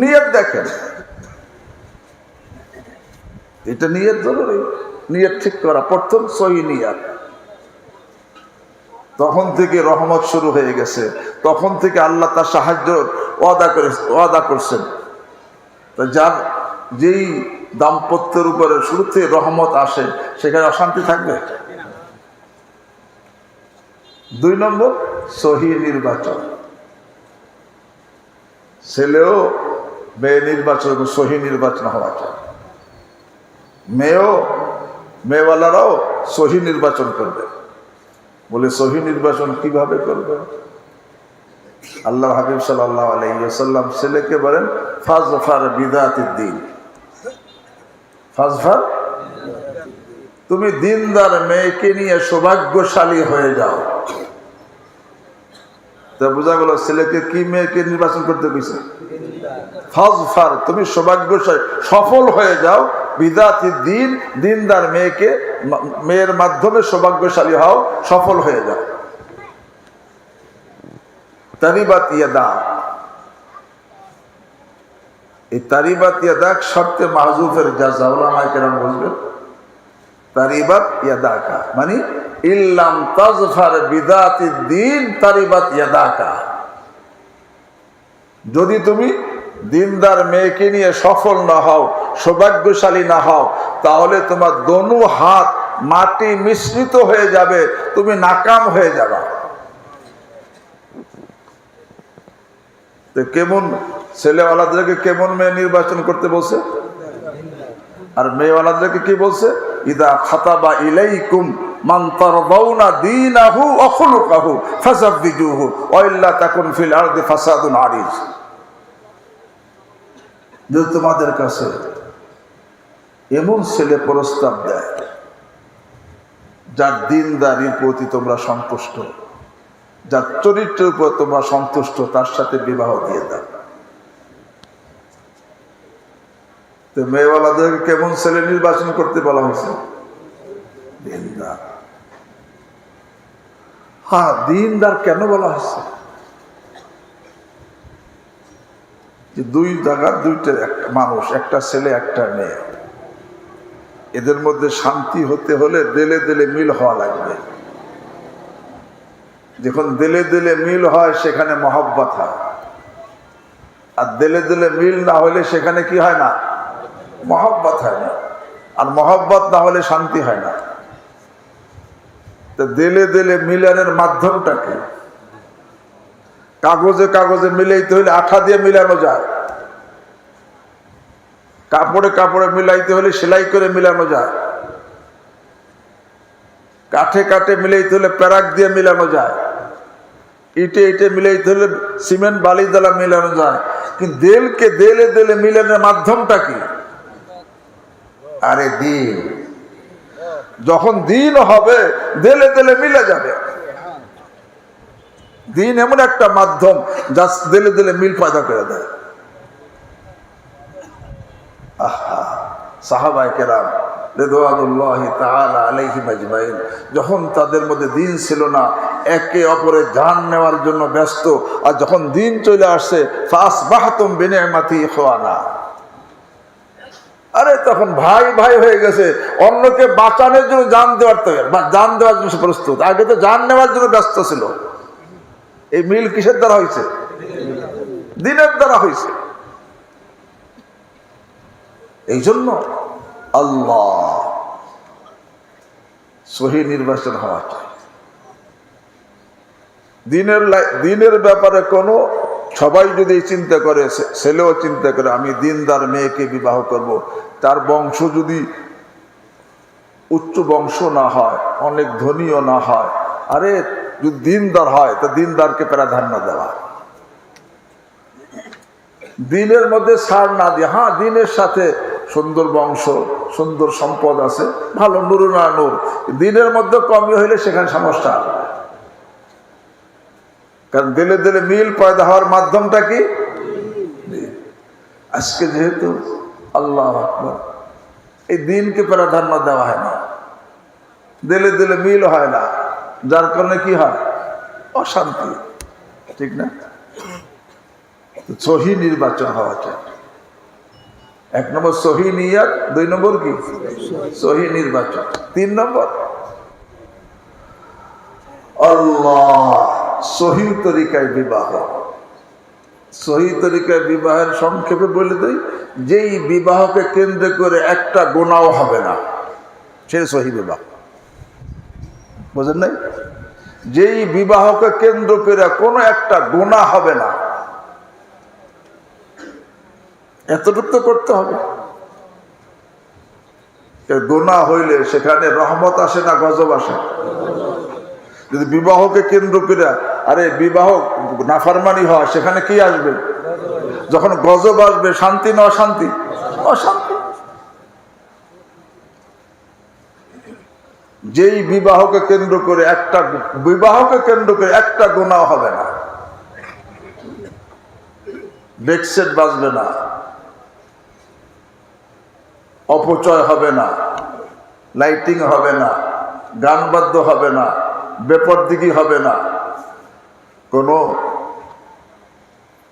S1: নিয়ত দেখেন। এটা নিয়ত জরুরি, নিয়ত ঠিক করা প্রথম সহি নিয়ত। তখন থেকে রহমত শুরু হয়ে গেছে, তখন থেকে আল্লাহ তার সাহায্য ওয়াদা করছেন। যার যেই দাম্পত্যের উপরে শুরুতে রহমত আসে সেখানে অশান্তি থাকবে। 2 নম্বর সহি নির্বাচন। ছেলেও মেয়ে নির্বাচন সহি নির্বাচন হওয়া চাই, মেয়েওয়ালারাও সহি নির্বাচন করবে। বলে সহি নির্বাচন কিভাবে করবে? আল্লাহ হাবিব সাল্লাল্লাহু আলাইহি ওয়াসাল্লাম ছেলেকে বলেন ফাজফার বিদাতিদ দ্বীন, ফাজফার, তুমি দিনদার মেয়েকে নিয়ে সৌভাগ্যশালী হয়ে যাও। তা বোঝা গেল ছেলেকে কি মেয়েকে নির্বাচন করতে কইছে? ফাজফার, তুমি সৌভাগ্যশালী সফল হয়ে যাও। বিদাতি দিন, দিনদার মেয়ের মাধ্যমে সৌভাগ্যশালী হও, সফল হয়ে যাও। তারিবাত ইয়াদা, এই তারিবাত ইয়াদাক শর্তে মাহজুফের জাযা, উলামায়ে কেরাম বুঝবেন। তারিবাত ইয়াদাকা মানে ইল্লাম তাজফার বিদাতি দিন তারিবাত ইয়াদাকা, যদি তুমি দিনদার মেয়েকে নিয়ে সফল না হও, সৌভাগ্যশালী না হও, তাহলে তোমার দোনো হাত মাটি মিশ্রিত হয়ে যাবে, তুমি নাকাম হয়ে যাবা। কেমন ছেলেওয়ালাদেরকে কেমন মেয়ে নির্বাচন করতে বলছে, আর মেয়েওয়ালাদেরকে কি বলছে? ইদা খাতাবা ইলাইকুম মান তারদাউনা দীনাহু ওয়া খুলুকাহু ফাযাব্বিজুহু ওয়া ইল্লা তাকুন ফিল আরদি ফাসাদুন আরিজ। যদি তোমাদের কাছে এমন ছেলে প্রস্তাব দেয় যার দিনদারির প্রতি তোমরা সন্তুষ্ট, যার চরিত্রের উপর তোমরা সন্তুষ্ট, তার সাথে বিবাহ দিয়ে দাও। তো মেয়েওয়ালাদের কেমন ছেলে নির্বাচন করতে বলা হয়েছে? দিনদার। হ্যাঁ, দিনদার কেন বলা হয়েছে? যে দুই জায়গার দুইটা মানুষ, একটা ছেলে একটা মেয়ে, এদের মধ্যে শান্তি হতে হলে দিলে দিলে মিল হওয়া লাগবে। যখন দিলে দিলে মিল হয় সেখানে মহব্বত হয়, আর দিলে দিলে মিল না হলে সেখানে কি হয় না? মহব্বত হয় না। আর মহব্বত না হলে শান্তি হয় না। তো দিলে দিলে মিলনের মাধ্যমটা কি? কাগজে কাগজে মিলাইতে হলে আঠা দিয়ে মিলানো যায়, কাপড়ে কাপড়ে মিলাইতে হলে সেলাই করে মিলানো যায়, কাঠে কাঠে মিলাইতে হলে প্যারাক দিয়ে মিলানো যায়, ইটে ইটে মিলাইতে হলে সিমেন্ট বালি দ্বারা মিলানো যায়। কিন্তু দেলকে দেলে দেলে মিলানোর মাধ্যমটা কি? আরে দিন। যখন দিন হবে দেলে দেলে মিলে যাবে। দিন এমন একটা মাধ্যম যা দিলে দিলে মিল পয়দা করে দেয়। সাহাবায়ে কেরাম রিদওয়ানুল্লাহি তাআলা আলাইহিম আজমাইন, যখন তাদের মধ্যে দিন ছিল না, একে অপরের জান নেওয়ার জন্য ব্যস্ত, আর যখন দিন চলে আসছে ফাসবাহতুম বিনিআমাতি ইখওয়ানা, আরে তখন ভাই ভাই হয়ে গেছে, অন্যকে বাঁচানোর জন্য জান দেওয়ার তৈরি, বা জান দেওয়ার জন্য প্রস্তুত। আগে তো জান নেওয়ার জন্য ব্যস্ত ছিল। এই মিল কিসের দ্বারা হয়েছে? দিনের দ্বারা হয়েছে। এই জন্য আল্লাহ সহি নির্বাচন হওয়া চাই। দিনের ব্যাপারে কোনো সবাই যদি চিন্তা করে, ছেলেও চিন্তা করে আমি দিনদার মেয়েকে বিবাহ করব, তার বংশ যদি উচ্চ বংশ না হয়, অনেক ধনীও না হয়, আরে যদি দিনদার হয় তো দিনদারকে প্রাধান্য দেওয়া, দিনের মধ্যে ছাড় না দিয়ে। হ্যাঁ, দিনের সাথে সুন্দর বংশ, সুন্দর সম্পদ আছে, ভালো, নুর না নূর, দিনের মধ্যে কমই হইলে সেখানে সমস্যা। কারণ দিলে দিলে মিল পয়দা হওয়ার মাধ্যমটা কি? আজকে যেহেতু আল্লাহু আকবার, এই দিনকে প্রাধান্য দেওয়া হয় না, দিলে দিলে মিল হয় না, যার কারণে কি হয়? অশান্তি। ঠিক না? সহি নির্বাচন হওয়া চাই। এক নম্বর সহি নিয়াত, দুই নম্বর কি? সহি নির্বাচন। তিন নম্বর আল্লাহ সহি তরিকায় বিবাহ। সহি তরিকায় বিবাহের সংক্ষেপে বলে দেই, যেই বিবাহকে কেন্দ্র করে একটা গুনাহ হবে না, সে সহি বিবাহ। বুঝেন নাই? যেই বিবাহকে কেন্দ্র করে কোনো একটা গুনাহ হবে না, এতটুকু তো করতে হবে। গুনাহ হইলে সেখানে রহমত আসে না গজব আসে? যদি বিবাহকে কেন্দ্র করে আরে বিবাহ নাফরমানি হয়, সেখানে কি আসবে? যখন গজব আসবে, শান্তি না অশান্তি? অশান্তি। যেই বিবাহকে কেন্দ্র করে একটা গুনাহ হবে না, ডেকসেট বাজবে না, অপচয় হবে না, লাইটিং হবে না, গান বাদ্য হবে না, বেপরদিগি হবে না,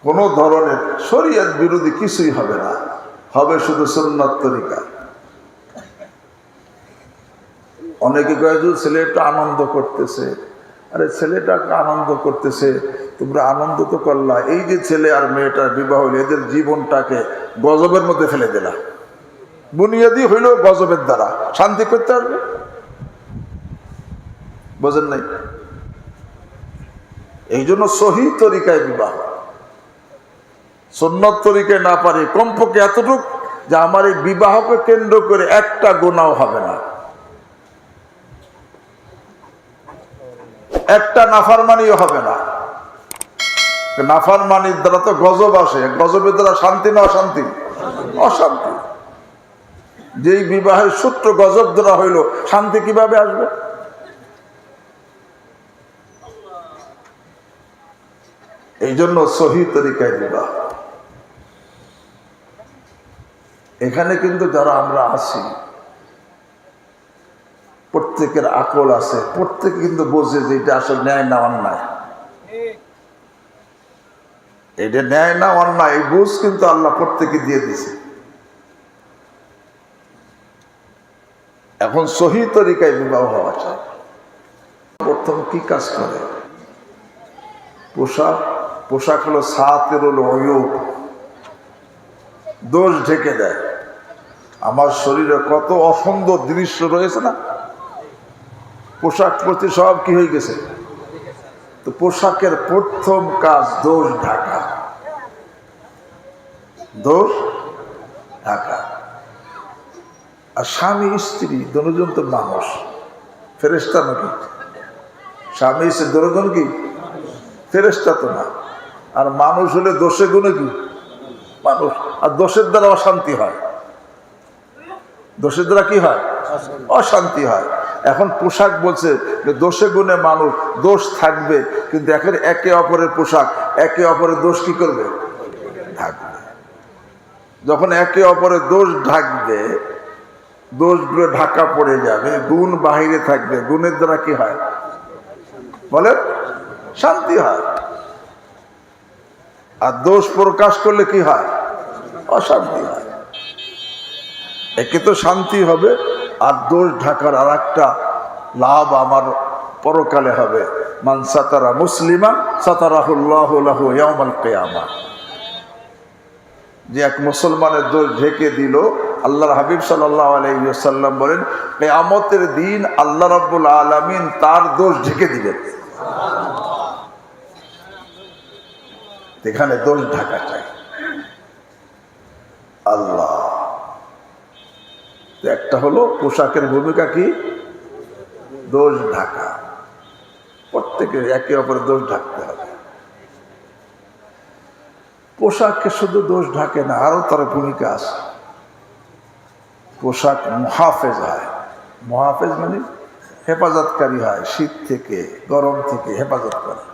S1: কোনো ধরনের শরীয়ত বিরোধী কিছুই হবে না, হবে শুধু সুন্নাত তরিকা। অনেকে কয়ে যে ছেলেটা আনন্দ করতেছে, আরে ছেলেটা আনন্দ করতেছে, তোমরা আনন্দ তো করলা, এই যে ছেলে আর মেয়েটার বিবাহ হইল এদের জীবনটাকে গজবের মধ্যে ফেলে দিলা, বুনিয়াদি হইল গজবের দ্বারা শান্তি করতে আসবে, বোঝেন নাই? এই জন্য সহি তরিকায় বিবাহ, সুন্নত তরিকায় না পারে কমপক্ষে এতটুক যে আমার এই বিবাহকে কেন্দ্র করে একটা গুনাহ হবে না, একটা নাফরমানিও হবে না। নাফরমানির দ্বারা তো গজব আসে, গজবের দ্বারা শান্তি না অশান্তি? অশান্তি। যেই বিবাহের সূত্র গজব দ্বারা হইল, শান্তি কিভাবে আসবে? এই জন্য সহি তরিকায় বিবাহ। এখানে কিন্তু যারা আমরা আছি প্রত্যেকের আকল আছে, প্রত্যেকে কিন্তু বোঝে যে এটা আসলে ন্যায় না অন্যায়, এটা ন্যায় না অন্যায় এই বুঝ কিন্তু আল্লাহ প্রত্যেকে দিয়ে দিছে। এখন সহি তরিকায় বিবাহ হওয়া চাই। প্রথম কি কাজ করে? পোশাক হলো সাতিরুল উয়ুব, দোষ ঢেকে দেয়। আমার শরীরে কত অসুন্দর দৃশ্য রয়েছে না, পোশাক প্রতি সব কি হয়ে গেছে। তো পোশাকের প্রথম কাজ দোষ ঢাকা, দোষ ঢাকা। আর স্বামী স্ত্রী দুজন তো মানুষ, ফেরেশতা নাকি? স্বামী স্ত্রী দুজন কি ফেরেশতা তো না। আর মানুষ হলে দোষে গুণে কি মানুষ, আর দোষের দ্বারা অশান্তি হয়, দোষের দ্বারা কি হয়? অশান্তি হয়। এখন পোশাক বলছে যে দোষে গুণে মানুষ, দোষ থাকবে, কিন্তু এখন একে অপরের পোশাক একে অপরের দোষ কি করবে? ঢাকবে। যখন একে অপরের দোষ ঢাকবে, দোষগুলো ঢাকা পড়ে যাবে, গুণ বাহিরে থাকবে, গুণের দ্বারা কি হয় বলে? শান্তি হয়। আর দোষ প্রকাশ করলে কি হয়? অশান্তি হয়। একে তো শান্তি হবে, আর দোষ ঢাকার আর একটা লাভ আমার পরকালে হবে। মান সাতারা মুসলিমান সাতারাহুল্লাহু লাহু ইয়াউমাল কিয়ামা। যে এক মুসলমানের দোষ ঢেকে দিল, আল্লাহর হাবিব সাল্লাল্লাহু আলাইহি ওয়াসাল্লাম বলেন কিয়ামতের দিন আল্লাহ রাব্বুল আলামিন তার দোষ ঢেকে দিবেন। এখানে দোষ ঢাকা চাই আল্লাহ। একটা হলো পোশাকের ভূমিকা কি? দোষ ঢাকা। প্রত্যেকের একে অপরের দোষ ঢাকতে হবে। পোশাককে শুধু দোষ ঢাকে না, আরো তার ভূমিকা আছে। পোশাক মুহাফেজ হয়, মুহাফেজ মানে হেফাজতকারী হয়, শীত থেকে গরম থেকে হেফাজত করে।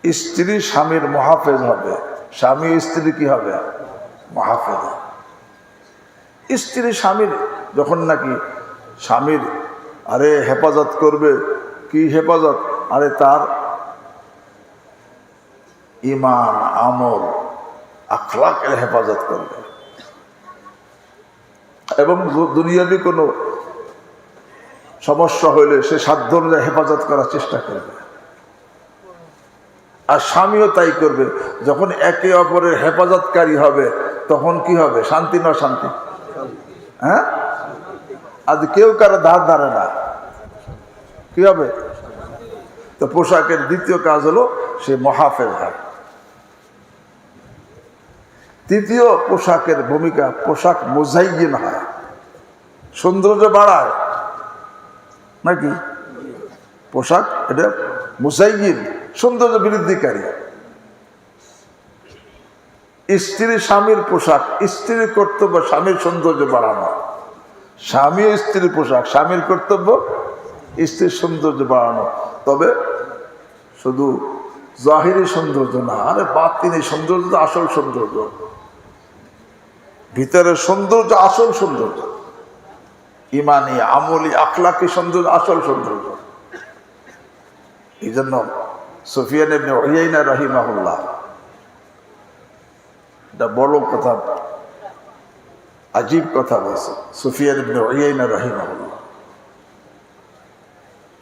S1: স্ত্রী স্বামীর মুহাফেজ হবে, স্বামী স্ত্রী কি হবে? মুহাফেজ। স্ত্রী স্বামীর যখন নাকি স্বামীর আরে হেফাজত করবে, কি হেফাজত? আরে তার ইমান আমল আখলাকের হেফাজত করবে, এবং দুনিয়াবি কোনো সমস্যা হইলে সে সাধ্য অনুযায়ী হেফাজত করার চেষ্টা করবে। আর স্বামীও তাই করবে। যখন একে অপরের হেফাজতকারী হবে তখন কি হবে? শান্তি না শান্তি? হ্যাঁ, আজ কেউ কারো ধার ধারে না, কি হবে? তো পোশাকের দ্বিতীয় কাজ হলো সে মুহাফেজ হয়। তৃতীয় পোশাকের ভূমিকা, পোশাক মুজাইয়িন হয়, সৌন্দর্য বাড়ায় নাকি? পোশাক এটা মুজাইয়িন, সৌন্দর্য বৃদ্ধিকারী। স্ত্রী স্বামীর পোশাক, স্ত্রীর কর্তব্য স্বামীর সৌন্দর্য বাড়ানো, স্বামী ও স্ত্রীর পোশাক, স্বামীর কর্তব্য স্ত্রীর সৌন্দর্য বাড়ানো, তবে শুধু জাহিরি সৌন্দর্য না, আরে বাতিনি সৌন্দর্য তো আসল সৌন্দর্য, ভিতরের সৌন্দর্য আসল সৌন্দর্য, ইমানি আমলি আখলাকি সৌন্দর্য আসল সৌন্দর্য। এই জন্য সুফিয়ান ইবনে উয়াইনা রাহিমাহুল্লাহ, এটা বড় কথা, আজীব কথা বলছে সুফিয়ান ইবনে উয়াইনা রাহিমাহুল্লাহ।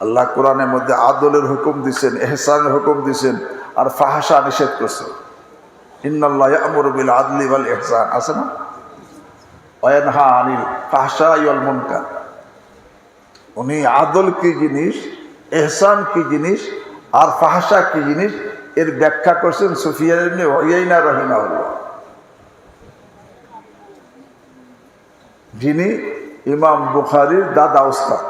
S1: আল্লাহ কোরআনের মধ্যে আদলের হুকুম দিচ্ছেন, ইহসানের হুকুম দিচ্ছেন, আর ফাহাশা নিষেধ করছেন। ইন্নাল্লাহ ইয়ামুরু বিল আদলি ওয়াল ইহসান, আছে না? ওয়া ইয়ানহা আনিল ফাহশাই ওয়াল মুনকার। উনি আদল কি জিনিস, ইহসান কি জিনিস, আর ফাহাশা কি জিনিস, এর ব্যাখ্যা করছেন সুফিয়ান ইবনে উয়াইনা রাহিমাহুল্লাহ, যিনি ইমাম বুখারীর দাদা উস্তাদ।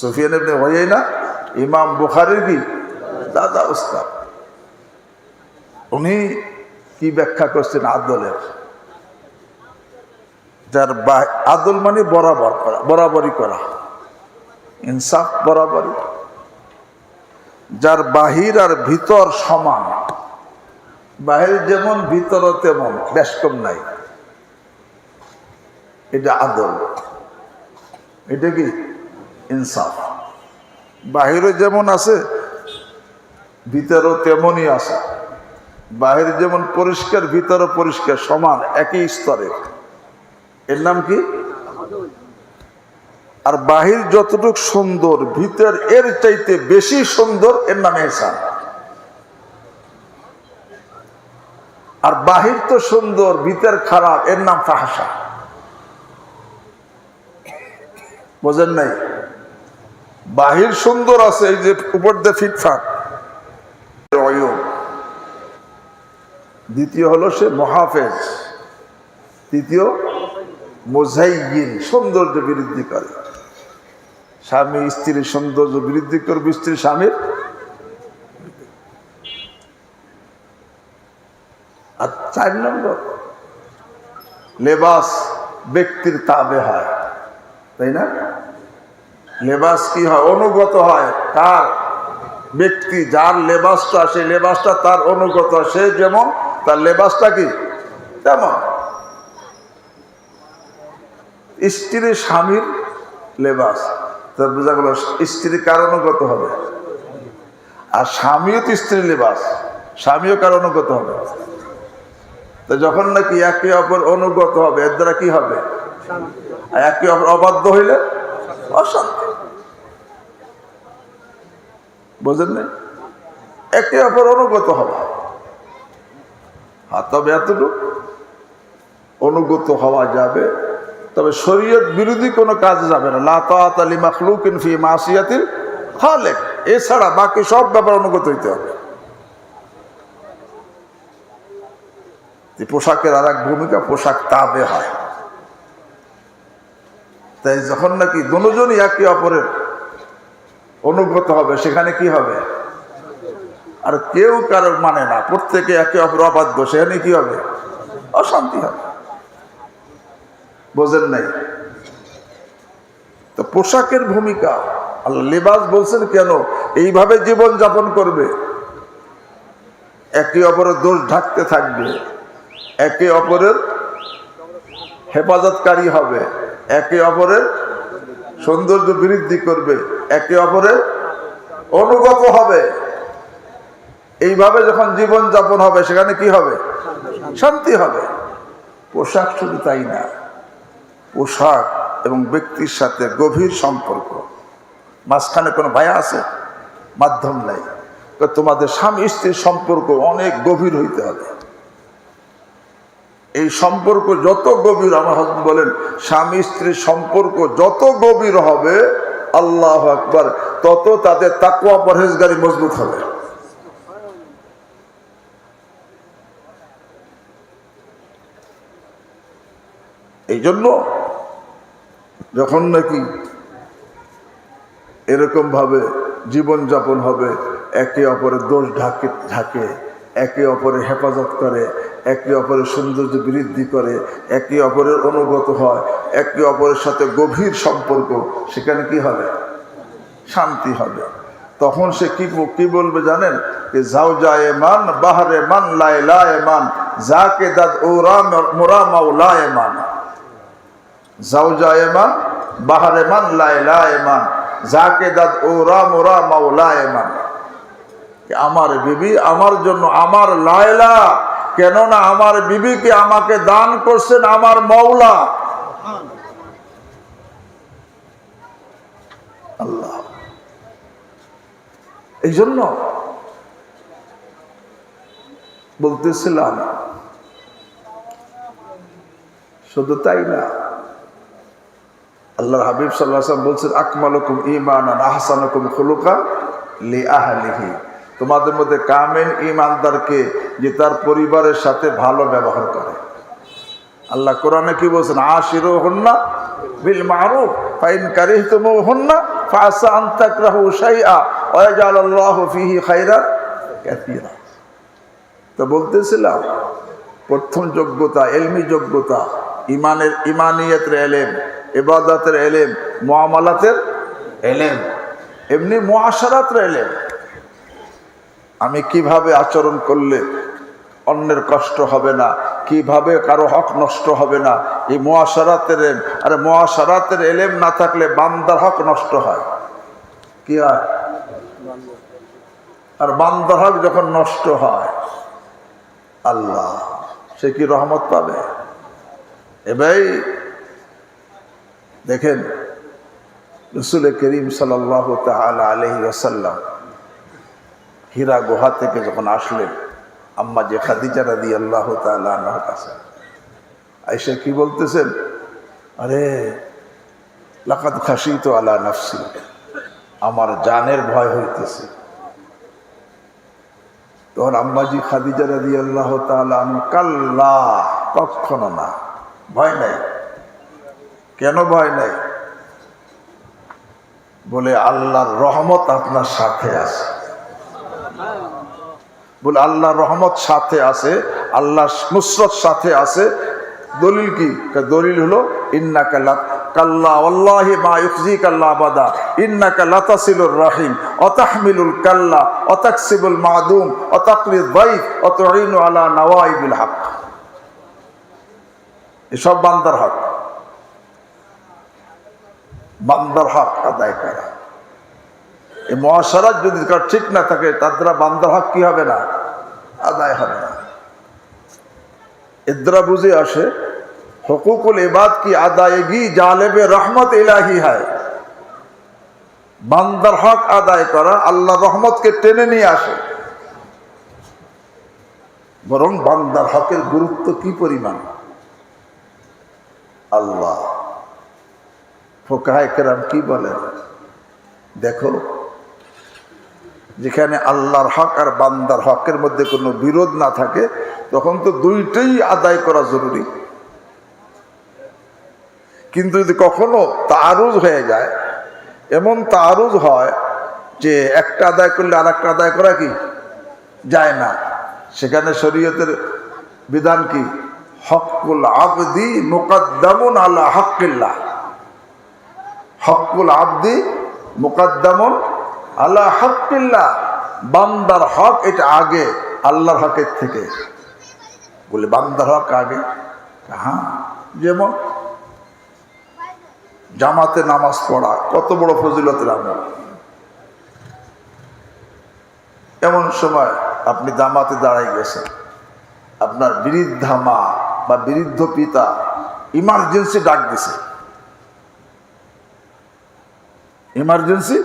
S1: সুফিয়ান ইবনে উয়াইনা ইমাম বুখারীর কি দাদা উস্তাদ। উনি কি ব্যাখ্যা করছেন আদলের? যার আদল মানে বরাবর করা, বরাবরি করা, ইনসাফ, বরাবরি। যার বাহির আর ভিতর সমান, বাহির যেমন ভিতর তেমন, বেশ কম নাই, এটা আদল, এটা কি ইনসাফ। বাহিরে যেমন আছে ভিতরও তেমনই আছে, বাহির যেমন পরিষ্কার ভিতরও পরিষ্কার, সমান, একই স্তরে, এর নাম কি? আর বাহির যতটুক সুন্দর, ভিতর এর চাইতে বেশি সুন্দর, এর নাম ইহসান। আর বাহির তো সুন্দর, ভিতর খারাপ, এর নাম ফাহশা। বোঝেন নাই? বাহির সুন্দর আছে, এই যে উপর দিয়ে ফিটফাট, দ্বিতীয় হলো সে মুহাফেজ, তৃতীয় মুজাইয়িন, সৌন্দর্য বৃদ্ধি করে। স্বামী স্ত্রীর সৌন্দর্য বৃদ্ধি করবে, স্ত্রী স্বামীর। আর 4 নম্বর, লেবাস ব্যক্তির তাবে হয়, তাই না? লেবাস কি হয়? অনুগত হয়। কার? ব্যক্তি, যার লেবাসটা, সেই লেবাসটা তার অনুগত, সে যেমন তার লেবাসটা কি তেমন। স্ত্রী স্বামীর লেবাস, তা বোঝা গেল স্ত্রী কার অনুগত হবে, আর স্বামীও তো স্ত্রীর লেবাস, স্বামীও কার অনুগত হবে। তো যখন নাকি একে অপর অনুগত হবে, এর দ্বারা কি হবে? আর একে অপর অবাধ্য হইলে অশান্তি। বোঝেন না? একে অপর অনুগত হবে। আর তবে এতটুকু অনুগত হওয়া যাবে, তবে শরীয়ত বিরোধী কোনো কাজ যাবে না। লা তাআতা লিমাখলুকিন ফি মাসিয়াতিল খালিক, এছাড়া বাকি সব ব্যাপার অনুগত হইতে হবে। পোশাকের আর এক ভূমিকা, পোশাক তাবে হয়। তাই যখন নাকি দুজনই একে অপরের অনুগত হবে, সেখানে কি হবে? আর কেউ কারো মানে না, প্রত্যেকে একে অপর অবাধ্য, সেখানে কি হবে? অশান্তি হবে। বোঝেন নাই? তো পোশাকের ভূমিকা, আল্লাহ লেবাস বলছেন কেন? এইভাবে জীবন যাপন করবে, একে অপরের দোষ ঢাকতে থাকবে, একে অপরের হেফাজতকারী হবে, একে অপরের সৌন্দর্য বৃদ্ধি করবে, একে অপরের অনুগত হবে। এইভাবে যখন জীবন যাপন হবে, সেখানে কি হবে? শান্তি হবে। পোশাক শুধু তাই না, পোশাক এবং ব্যক্তির সাথে গভীর সম্পর্ক, মাঝখানে কোনো ভায়া আছে, মাধ্যম নাই। তো তোমাদের স্বামী স্ত্রীর সম্পর্ক অনেক গভীর হইতে হবে। এই সম্পর্ক যত গভীর, আমার হাজবেন্ড বলেন, স্বামী স্ত্রীর সম্পর্ক যত গভীর হবে, আল্লাহু আকবার, তত তাদের তাকওয়া পরহেজগারি মজবুত হবে। এই জন্য যখন নাকি এরকম ভাবে জীবন যাপন হবে, একে অপরের দোষ ঢাকে, একে অপরের হেফাজত করে, একে অপরের সৌন্দর্য বৃদ্ধি করে, একে অপরের অনুগত হয়, একে অপরের সাথে গভীর সম্পর্ক, সেখানে কি হবে? শান্তি হবে। তখন সে কি বলবে জানেন? যে জাওজা এমান বাহরে মান লাইলা এমান যাকে দাদ ওরা মোরা মাওলা এমান। জাওজা এমান বাহরে মান লাইলা এমান যাকে দাদ ওরা মোরা মাওলা এমান। আমার বিবি আমার জন্য আমার লায়লা, কেননা আমার বিবিকে আমাকে দান করছেন আমার মওলা আল্লাহ। এই জন্য বলতেছিলাম, শুধু তাই না, আল্লাহর হাবিব সাল্লাল্লাহু আলাইহি ওয়াসাল্লাম বলছেন আকমালুকুম ঈমানান আহসানুকুম খুলুকান লিআহলিহি। তোমাদের মধ্যে কামেল ঈমানদারকে যে তার পরিবারের সাথে ভালো ব্যবহার করে। আল্লাহ কোরআনে কি বলছেন? আশিরুহুন্না বিল মারুফ ফাইন কারিহতুমুহুন্না ফাআসা আন তাকরাহু শাইআ ওয়া ইয়াজআলুল্লাহু ফীহি খায়রান কাসীরা। তো বলতেছিলাম, প্রথম যোগ্যতা ইলমি যোগ্যতা, ইমানিয়াতের ইলম, ইবাদতের ইলম, মুআমালাতের ইলম, এমনি মুআশারাতের ইলম। আমি কিভাবে আচরণ করলে অন্যের কষ্ট হবে না, কিভাবে কারো হক নষ্ট হবে না, এই মুআশারাতের ইলম। আর মুআশারাতের ইলম না থাকলে বান্দার হক নষ্ট হয়। কি হয়? আর বান্দার হক যখন নষ্ট হয়, আল্লাহ সে কি রহমত পাবে? এবারে দেখেন রাসূল করিম সাল্লাল্লাহু তাআলা আলাইহি ওয়াসাল্লাম হীরা গুহা থেকে যখন আসলেন আম্মা যে খাদিজা রাদিয়াল্লাহু তাআলা আনহার কাছে, আয়েশা কি বলতেছেন? আরে লাকাদ খাশিতু আলা নাফসি, আমার জানের ভয় হইতেছে। তখন আম্মাজি খাদিজা রাদিয়াল্লাহু তাআলা আনহা, কাল্লা, কখনো না, ভয় নাই। কেন ভয় নাই? বলে আল্লাহর রহমত আপনার সাথে আছে। বলে আল্লাহর রহমত সাথে আছে, আল্লাহর নুসরত সাথে আছে। দলিল কি? দলিল হলো ইন্নাকা লা কাল্লা ওয়াল্লাহি মা ইউখজিকা আবাদা ইন্নাকা লাতাসিলুর রাহিম ওয়া তাহমিলুল কাল্লা ওয়া তাকসিবুল মাদুম ওয়া তাকরিদ যায়ফ ওয়া তুইনু আলা নওয়াইবিল হক। এসব বান্দার হক, বান্দার হক আদায় করা। এই মুআশারাত যদি ঠিক না থাকে, তার দ্বারা বান্দার হক কি হবে না? আদায় হবে না। এর দ্বারা বুঝে আসে হুকুকুল ইবাদ কি আদায়গি জালেবে রহমত ইলাহি হয়। বান্দার হক আদায় করা আল্লাহর রহমতকে টেনে নিয়ে আসে। বরং বান্দার হকের গুরুত্ব কি পরিমাণ, আল্লাহ ফুকাহায়ে কেরাম কি বলেন? দেখো, যেখানে আল্লাহর হক আর বান্দার হকের মধ্যে কোনো বিরোধ না থাকে, তখন তো দুইটাই আদায় করা জরুরি। কিন্তু যদি কখনো তাআরুজ হয়ে যায়, এমন তাআরুজ হয় যে একটা আদায় করলে আর একটা আদায় করা কি যায় না, সেখানে শরীয়তের বিধান কি? হকুল আবদি মুকদ্দামুন আলা হকিল্লাহ। হকুল আবদি মুকদ্দামুন আলা হকিল্লাহ। বান্দার হক এটা আগে আল্লাহর হকের থেকে। বলে বান্দার হক আগে? হ্যাঁ, যেমন জামাতে নামাজ পড়া কত বড় ফজিলতের আমল। এমন সময় আপনি জামাতে দাঁড়াই গেছেন, আপনার বৃদ্ধা মা বা বৃদ্ধ পিতা ইমার্জেন্সি ডাক দিছে, ইমার্জেন্সি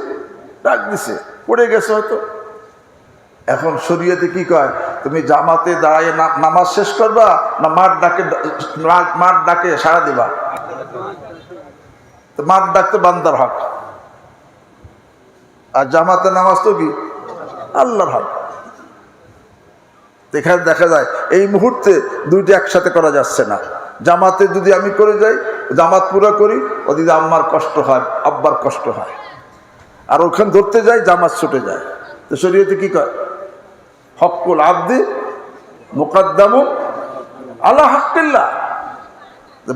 S1: ডাক দিছে, পড়ে গেছে হয়তো। এখন শরীয়তে কি কয়? তুমি জামাতে দাঁড়ায় নামাজ শেষ করবা না মাঠ ডাকে সাড়া দিবা? তো মাঠ ডাকতে বান্দার হক, আর জামাতে নামাজ তো কি আল্লাহর হক। এখানে দেখা যায় এই মুহূর্তে দুইটা একসাথে করা যাচ্ছে না। জামাতে যদি আমি করে যাই, জামাত পুরো করি, ওদিকে আম্মার কষ্ট হয়, আব্বার কষ্ট হয়, আর ওখানে ধরতে যাই জামাত ছুটে যায়। তো শরীয়তে কি কয়? হকুল আব্দি মুকদ্দামু আলা হাক্কিল্লাহ,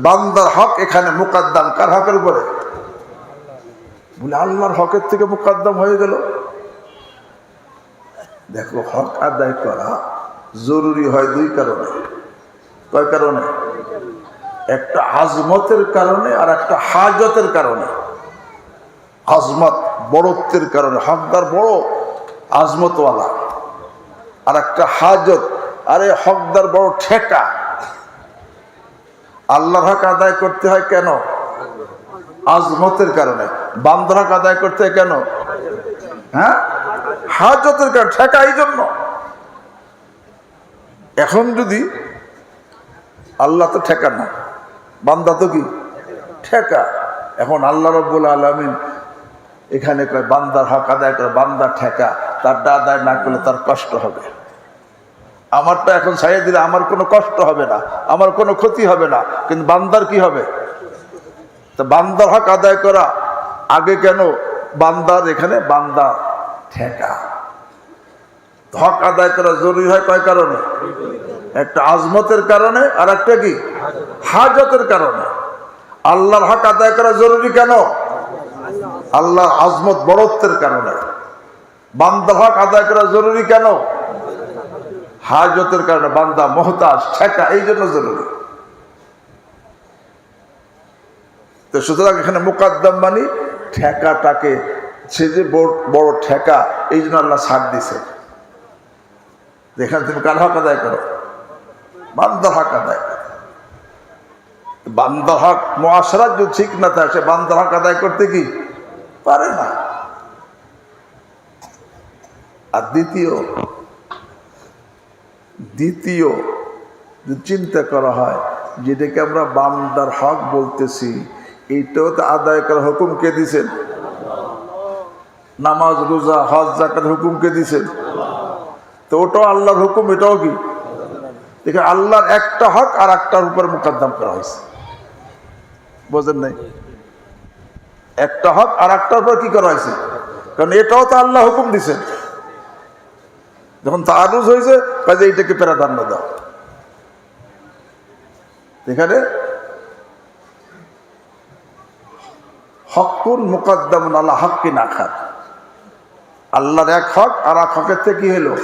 S1: বান্দার হক এখানে মুকদ্দাম কার হকের উপরে? বলে আল্লাহর হকের থেকে মুকদ্দাম হয়ে গেল। দেখো, হক আদায় করা জরুরি হয় দুই কারণে। কয় কারণে? একটা আজমতের কারণে আর একটা হাজতের কারণে। আজমত বড়ত্বের কারণে, হকদার বড় আজমতওয়ালা, আর একটা হাজত, আরে হকদার বড় ঠেকা। আল্লাহর হক আদায় করতে হয় কেন? আজমতের কারণে। বান্দার হক আদায় করতে হয় কেন? হ্যাঁ, হাজতের কারণে, ঠেকা এই জন্য। এখন যদি আল্লাহ তো ঠেকা না, বান্দা তো কি ঠেকা। এখন আল্লাহ রাব্বুল আলামিন এখানে কয় বান্দার হক আদায় করে, বান্দা ঠেকা, তারটা আদায় না করলে তার কষ্ট হবে। আমারটা এখন ছাইয়ে দিলে আমার কোনো কষ্ট হবে না, আমার কোনো ক্ষতি হবে না, কিন্তু বান্দার কি হবে? তো বান্দার হক আদায় করা আগে কেন? বান্দার এখানে বান্দা ঠেকা। হক আদায় করা জরুরি হয় কয় কারণে? একটা আজমতের কারণে আর একটা কি হাজতের কারণে। আল্লাহর হক আদায় করা জরুরি কেন? আল্লাহর আজমত বড়ত্বের কারণে। বান্দার হক আদায় করা জরুরি কেন? হাজতের কারণে, বান্দা মুহতাজ, ঠেকা, এই জন্য জরুরি। তো সুতরাং এখানে মুকদ্দম মানে ঠেকাটাকে, সে যে বড় ঠেকা, এই জন্য আল্লাহ ছাড় দিছে। এখানে তুমি কার হক আদায় করো? বান্দার হক আদায় করো। বান্দার হক মুআশারাত যদি ঠিক না থাকে, সে বান্দার হক আদায় করতে কি পারে না। আর দ্বিতীয় যদি চিন্তা করা হয়, যেটাকে আমরা বান্দার হক বলতেছি, এইটাও তো আদায় করার হুকুম কে দিছেন? নামাজ, রোজা, হজ, যাকাত হুকুম কে দিছেন? তো ওটাও আল্লাহর হুকুম, এটাও কি? দেখে আল্লাহর একটা হক আর একটার উপর মুকদ্দম করা হয়েছে। বোঝেন নাই? একটা হক আর একটার উপর কি করা হয়েছে? কারণ এটাও তো আল্লাহ হুকুম দিছেন। যখন তাআরুজ হয়েছে, কাজে এইটাকে প্রাধান্য দাও। এখানে হকুন মুকদ্দামুন আলা হাক্কিন আখার, আল্লাহর এক হক আর এক হকের থেকে কি হলো?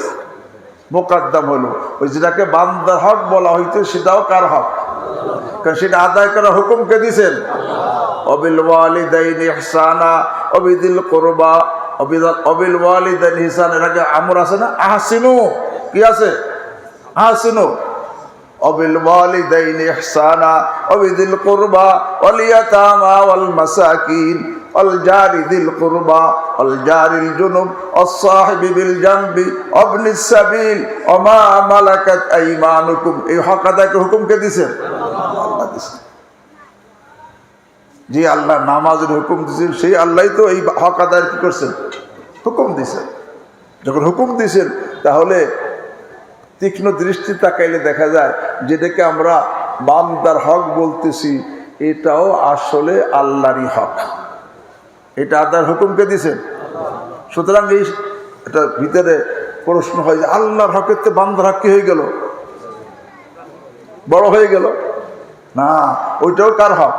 S1: মুকদ্দম হলো। ওই যেটাকে বান্দার হক বলা হইতো, সেটাও কার হক? কারণ সেটা আদায় করার হুকুম কে দিছেন? অবিল ওয়ালিদাইনি ইহসানা অবিদিল কুরবা অবিল ওয়ালিদাইনি ইহসান। এর আগে আমর আছে না? আহসিনু, কি আছে? আহসিনু। অবিল ওয়ালিদাইনি ইহসানা অবিদিল কুরবা ওয়াল ইয়াতামা ওয়াল মাসাকিন ওয়াল জারি দিল কুরবা ওয়াল জারিল জুনুব ওয়াস সাহিবি বিল জানবি ওয়াবনিস সাবিল ওয়া মা মালাকাত আইমানুকুম। এই হক আদায়ের হুকুম কে দিয়েছেন? আল্লাহ দিয়েছেন। যে আল্লাহ নামাজের হুকুম দিয়েছেন, সেই আল্লাহই তো এই হক আদায়ের কি করছেন? হুকুম দিয়েছেন। যখন হুকুম দিয়েছেন, তাহলে তীক্ষ্ণ দৃষ্টি তাকাইলে দেখা যায় যেটাকে আমরা বান্দার হক বলতেছি, এটাও আসলে আল্লাহরই হক। এটা আদায়ের হুকুমকে দিয়েছেন। সুতরাং এই এটা ভিতরে প্রশ্ন হয় যে আল্লাহর হকের তো বান্দার হক কি হয়ে গেল? বড় হয়ে গেল না, ওইটাও কার হক?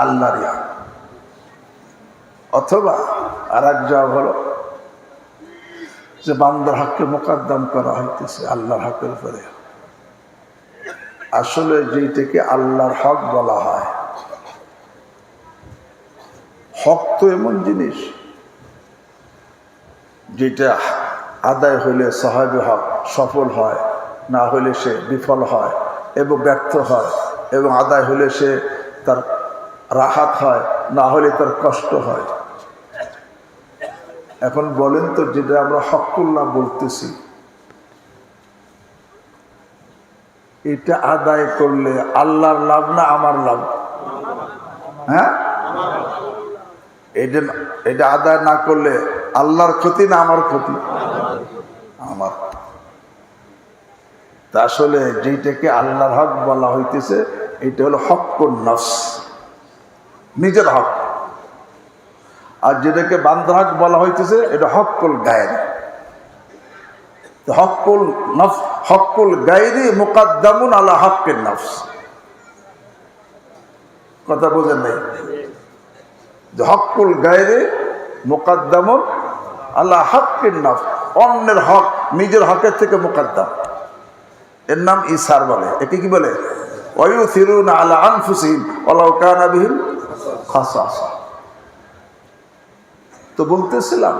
S1: আল্লাহরই হক। অথবা আর এক জবাব হলো যে বান্দার হককে মোকদ্দম করা হইতেছে আল্লাহর হকের উপরে। আসলে যেটাকে আল্লাহর হক বলা হয়, হক তো এমন জিনিস যেটা আদায় হইলে সাহাবে হক সফল হয়, না হইলে সে বিফল হয় এবং ব্যর্থ হয়, এবং আদায় হইলে সে তার রাহাত হয়, না হলে তার কষ্ট হয়। এখন বলেন তো, যেটা আমরা হকুল্লাহ বলতেছি, এটা আদায় করলে আল্লাহর লাভ না আমার লাভ? হ্যাঁ, এটা আদায় না করলে আল্লাহর ক্ষতি না আমার ক্ষতি? আমার। তা আসলে যেটাকে আল্লাহর হক বলা হইতেছে, এটা হলো হকুন নফস, নিজের হক। আর যেটাকে বান্দার হক বলা হইতেছে, এটা হকুল গায়ের। হকুল নফস, হকুল গায়রি মুকাদ্দামুন আলা হক্কিন নফস। কথা বোঝেন নাই? যে হকুল গায়রি মুকাদ্দামুন আলা হক্কিন নফস, অন্যের হক নিজের হকের থেকে মুকাদ্দাম। এর নাম ইসার বলে। একে কি বলে? ওয়ায়ুথিরুনা আলা আনফুসিহিম ওয়ালাউ কানা বিহিম খাসাসা। তো বলতেছিলাম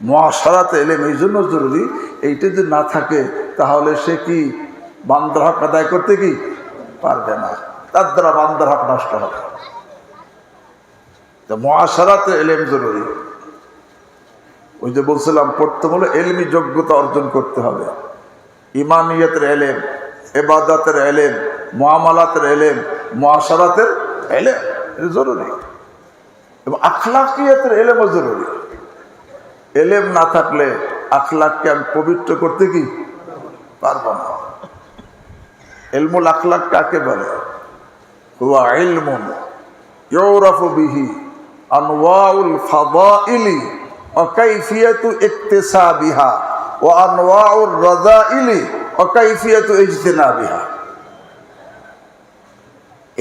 S1: মুআশারাতে ইলম এই জন্য জরুরি, এইটা যদি না থাকে তাহলে সে কি বান্দার হক আদায় করতে কি পারবে না, তার দ্বারা বান্দার হক নষ্ট হবে। তো মুআশারাতে ইলম জরুরি। ওই যে বলছিলাম প্রথম হলো ইলমি যোগ্যতা অর্জন করতে হবে, ইমানিয়াতের ইলম, ইবাদতের ইলম, মুআমালাতের ইলম, মুআশারাতের ইলম, এটা জরুরি। এবং আখলাকিয়াতের ইলমও জরুরি। ইলম না থাকলে আখলাককে আমি পবিত্র করতে কি পারবো না। ইলমুল আখলাক কাকে বলে? হুয়া ইলমুন ইউরাফু বিহি আনওয়াউল ফাদাইলি ওয়া কাইফিয়াতু ইকতিসাবিহা ওয়া আনওয়াউর রাযাইলি ওয়া কাইফিয়াতু ইজতিনাবিহা।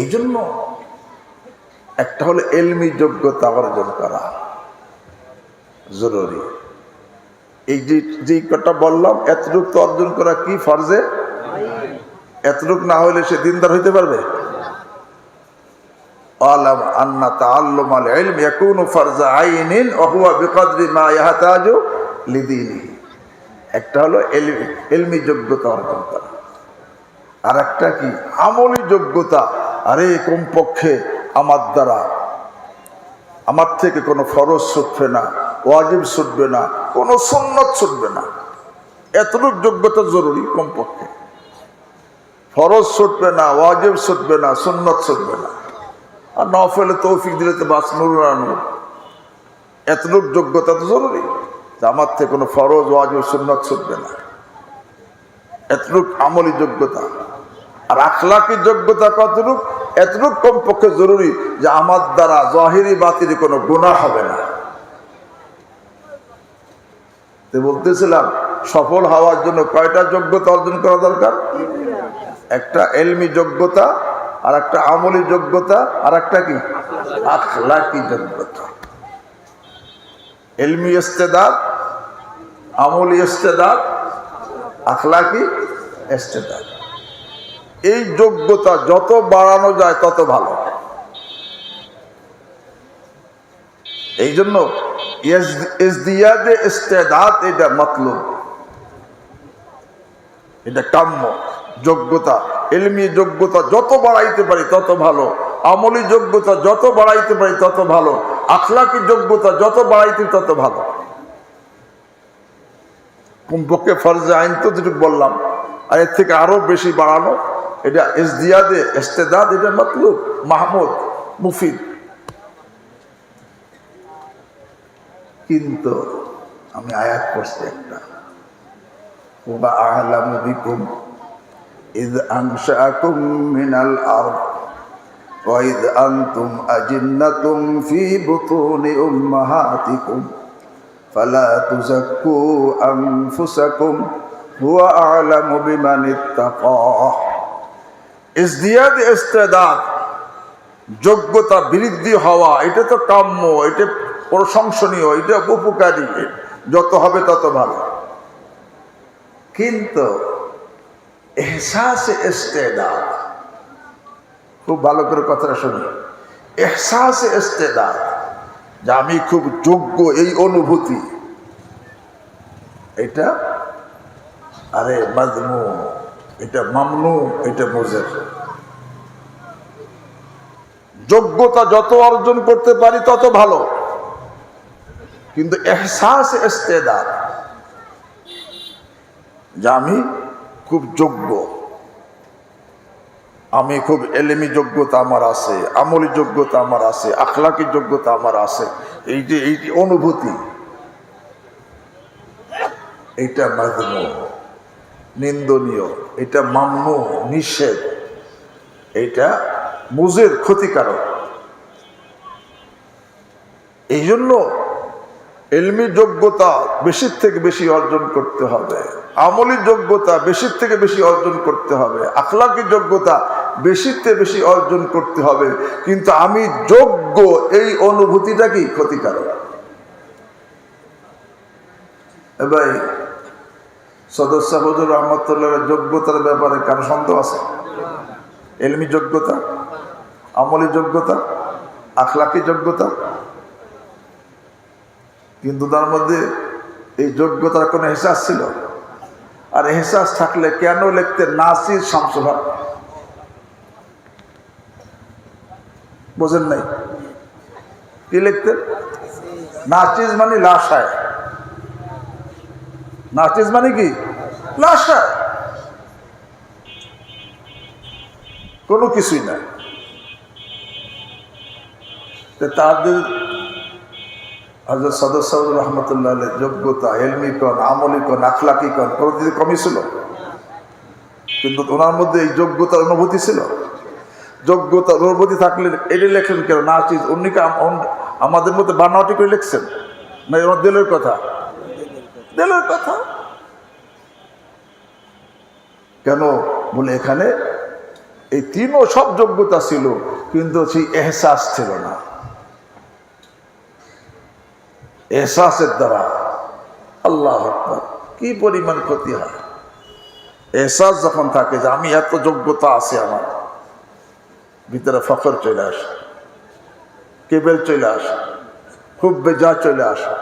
S1: এই জন্য একটা হলো ইলমি যোগ্যতা অর্জন করা জরুরি। এই যে কথা বললাম এতটুক তো অর্জন করা কি ফরজে? এতটুক না হলে সে দিনদার হইতে পারবে? আলাম আন্না তাআল্লুমাল ইলম ইয়াকুনু ফরজ আইনিন ওয়া হুয়া বিকদরি মা ইয়াহতাজু লিদীনিহি। একটা হলো ইলমি যোগ্যতা অর্জন করা, আর একটা কি আমলি যোগ্যতা। আরে কমপক্ষে আমার দ্বারা, আমার থেকে কোনো ফরজ ছুটবে না, ওয়াজিব ছুটবে না, কোনো সুন্নত ছুটবে না, এতটুক যোগ্যতা জরুরি। কমপক্ষে ফরজ ছুটবে না, ওয়াজিব ছুটবে না, সুন্নত ছুটবে না, আর নফলে তৌফিক দিলে তো বাস নুরুল নূর। এতটুক যোগ্যতা তো জরুরি যে আমার থেকে কোনো ফরজ, ওয়াজিব, সুন্নত ছুটবে না, এতটুক আমলি যোগ্যতা। আর আখলাকি যোগ্যতা কতটুক? এতটুক কমপক্ষে জরুরি যে আমার দ্বারা জাহিরি বাতিরি কোনো গুনাহ হবে না। তো বলতেছিলাম সফল হওয়ার জন্য কয়টা যোগ্যতা অর্জন করা দরকার? একটা ইলমি যোগ্যতা, আর একটা আমলি যোগ্যতা, আর একটা কি আখলাকি যোগ্যতা। ইলমি ইস্তেদাদ, আমলি ইস্তেদাদ, আখলাকি ইস্তেদাদ। এই যোগ্যতা যত বাড়ানো যায় তত ভালো। এই জন্য ইজদিয়াদে ইস্তেদাদ এটা মতলুব, এটা কাম্য। যোগ্যতা, ইলমি যোগ্যতা যত বাড়াইতে পারি তত ভালো, আমলি যোগ্যতা যত বাড়াইতে পারি তত ভালো, আখলাকি যোগ্যতা যত বাড়াইতে তত ভালো। কমপক্ষে ফরজে আইন তো যেটুকু বললাম, আর এর থেকে আরো বেশি বাড়ানো, এটা ইজদিয়াদে ইস্তেদাদ, এটা মতলুব, মাহমুদ, মুফিদ। কিন্তু আমি আয়াত পড়ছি একটা, ওয়া আ'লামু বিকুম ইয আনশাআকুম মিনাল আরদ ওয়া ইয আনতুম আজিন্নাতুম ফি বুতুনি উম্মাহাতিকুম ফালা তুযাক্কু আনফুসাকুম হুয়া আ'লামু বিমানিত্তাকা। ইজদিয়াদ ইস্তেদাদ, যোগ্যতা বৃদ্ধি হওয়া, এটা তো কাম্য, এটা প্রশংসনীয়, এটা উপকারী, যত হবে তত ভালো। কিন্তু ইহসাসে ইস্তেদাদ, খুব ভালো করে কথাটা শুনি, ইহসাসে ইস্তেদাদ, যে আমি খুব যোগ্য, এই অনুভূতি, এটা আরে মাজমু, এটা মামনু, এটা মুজার। যোগ্যতা যত অর্জন করতে পারি তত ভালো, কিন্তু ইহসাস ইস্তেদাদ, যে আমি খুব যোগ্য, আমি খুব ইলমি যোগ্যতা আমার আছে, আমলি যোগ্যতা আমার আছে, আখলাকি যোগ্যতা আমার আছে, এই যে অনুভূতি, এটা মাজমু, নিন্দনীয়, এটা মামনু, নিষেধ, এটা মুজির, ক্ষতিকারক। এই জন্য ইলমি যোগ্যতা বেশির থেকে বেশি অর্জন করতে হবে, আমলি যোগ্যতা বেশির থেকে বেশি অর্জন করতে হবে, আখলাকি যোগ্যতা বেশির থেকে বেশি অর্জন করতে হবে। কিন্তু আমি যোগ্য এই অনুভূতিটা কি ক্ষতিকারক? ভাই, সদস্য হুজুর রহমতুল্লাহ যোগ্যতার ব্যাপারে কারো সন্দেহ আছে? ইলমি যোগ্যতা, আমলি যোগ্যতা, আখলাকি যোগ্যতা, কিন্তু তার মধ্যে এই যোগ্যতার কোনো এহসাস ছিল? আর এহসাস থাকলে কেন লিখতেন নাসির শামসুল হক? বোঝেন নাই? কি লিখতেন? নাচিজ মানে লাশায়। নাচিজ মানে কি? লাশায়, কোনো কিছুই নাই। তাদের হযরত সদস্য রহমতুল্লাহ যোগ্যতা ইলমি কন, আমলি কন, আখলাকি কন, কোনোদিন কমই ছিল? কিন্তু ওনার মধ্যে এই যোগ্যতার অনুভূতি ছিল। যোগ্যতার অনুভূতি থাকলে এটি লেখেন কেন নাচিজ? উনি কি আমাদের মধ্যে বানাওয়াটি করে লিখছেন না? ওনার দিলের কথা, দিলের কথা। কেন বলে এখানে এই তিনও সব যোগ্যতা ছিল, কিন্তু সেই এহসাস ছিল না। এহসাসের দ্বারা আল্লাহু আকবার কি পরিমাণ ক্ষতি হয়। এহসাস যখন থাকে যে আমি এত যোগ্যতা আছে, আমার ভিতরে ফখর চলে আসে, কেবেল চলে আসে, খুব বেজা চলে আসে,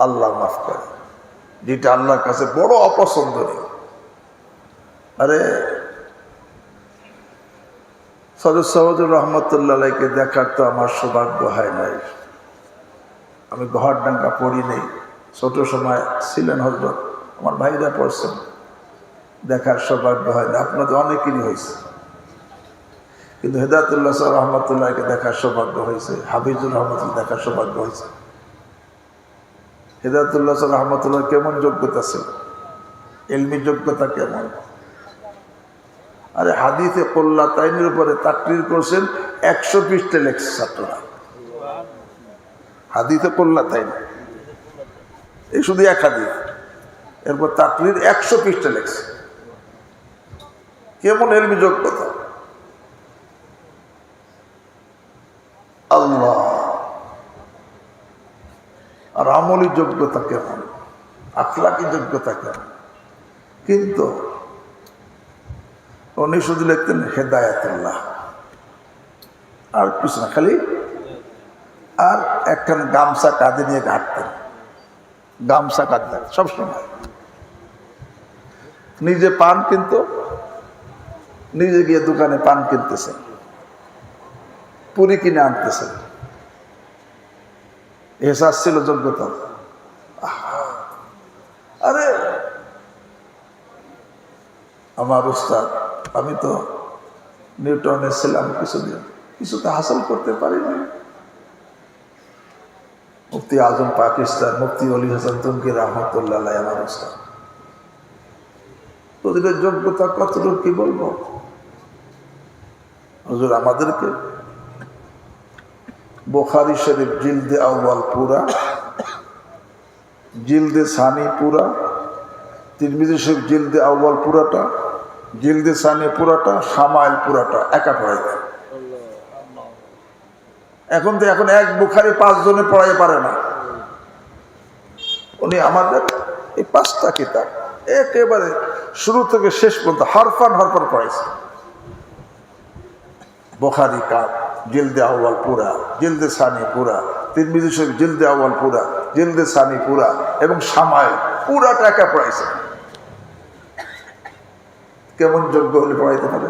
S1: আল্লাহ মাফ করে, যেটা আল্লাহর কাছে বড় অপছন্দনীয়। আরে সদস্য হুজুর রহমতুল্লাহকে দেখার তো আমার সৌভাগ্য হয় নাই। আমি গহরডাঙ্গা পড়ি নেই, ছোট সময় ছিলেন হজরত, আমার ভাইরা পড়ছেন, দেখার সৌভাগ্য হয় না। আপনাদের অনেকেরই হয়েছে, কিন্তু হেদায়েতুল্লাহ স্যার রহমতুল্লাহকে দেখার সৌভাগ্য হয়েছে, হাফিজুর রহমতুল্লাহ দেখার সৌভাগ্য হয়েছে। হেদায়েতুল্লাহ স্যার রহমতুল্লাহ কেমন যোগ্যতা ছিল, ইলমি যোগ্যতা কেমন? আরে হাদিসে কুল্লাতাইনের উপরে তাকরির করছেন 100 পৃষ্ঠা লেখছে ছাত্ররা। হাদিসে কুল্লাতাইন, এই শুধু এক হাদিস, এরপর তাকরির 100 পৃষ্ঠা লেখছে। কেমন ইলমি যোগ্যতা! আল্লাহ! আর আমলি যোগ্যতা কেমন, আখলাকি যোগ্যতা কেমন! কিন্তু উনি শুধু লিখতেন হেদায়াতুল্লাহ, আর কিছু না, খালি আর একখান গামছা কাঁধে নিয়ে ঘাটতেন, গামছা কাঁধে সবসময়। নিজে পান কিনতো, নিজে গিয়ে দোকানে পান কিনতেছেন, পুরি কিনে আনতেছেন। এহসাস ছিল যোগ্যতা। আরে আমার উস্তাদ, আমি তো নিউটনে ছিলাম কিছুদিন, কিছু তো হাসিল করতে পারিনি। মুফতি আজম পাকিস্তান, মুফতি অলি হাসান তুঙ্গি রহমতুল্লাহ আমার উস্তাদ। তোদের যোগ্যতা কতটুকু কি বলবো? হুজুর আমাদেরকে বুখারী শরীফ জিলদে আউয়াল পুরা, জিলদে সানি পুরা, তিরমিজি শরীফ জিলদে আউয়াল পুরাটা, জিলদে সানি পুরাটা, শামাইল পুরাটা একা পড়াইতেন। এখন তো এখন এক বুখারী 5 জনে পড়াইতে পারে না। উনি আমাদের এই 5টা কিতাব একেবারে শুরু থেকে শেষ পর্যন্ত হরফান হরফান পড়াইছে। বুখারী কা জিলদে আউয়াল পুরা, জিলদে সানি পুরা, তিরমিজি শরীফ জিলদে আউয়াল পুরা, জিলদে সানি পুরা এবং শামাইল পুরাটা একা পড়াইছে। কেমন যোগ্য হলে পড়াইতে পারে?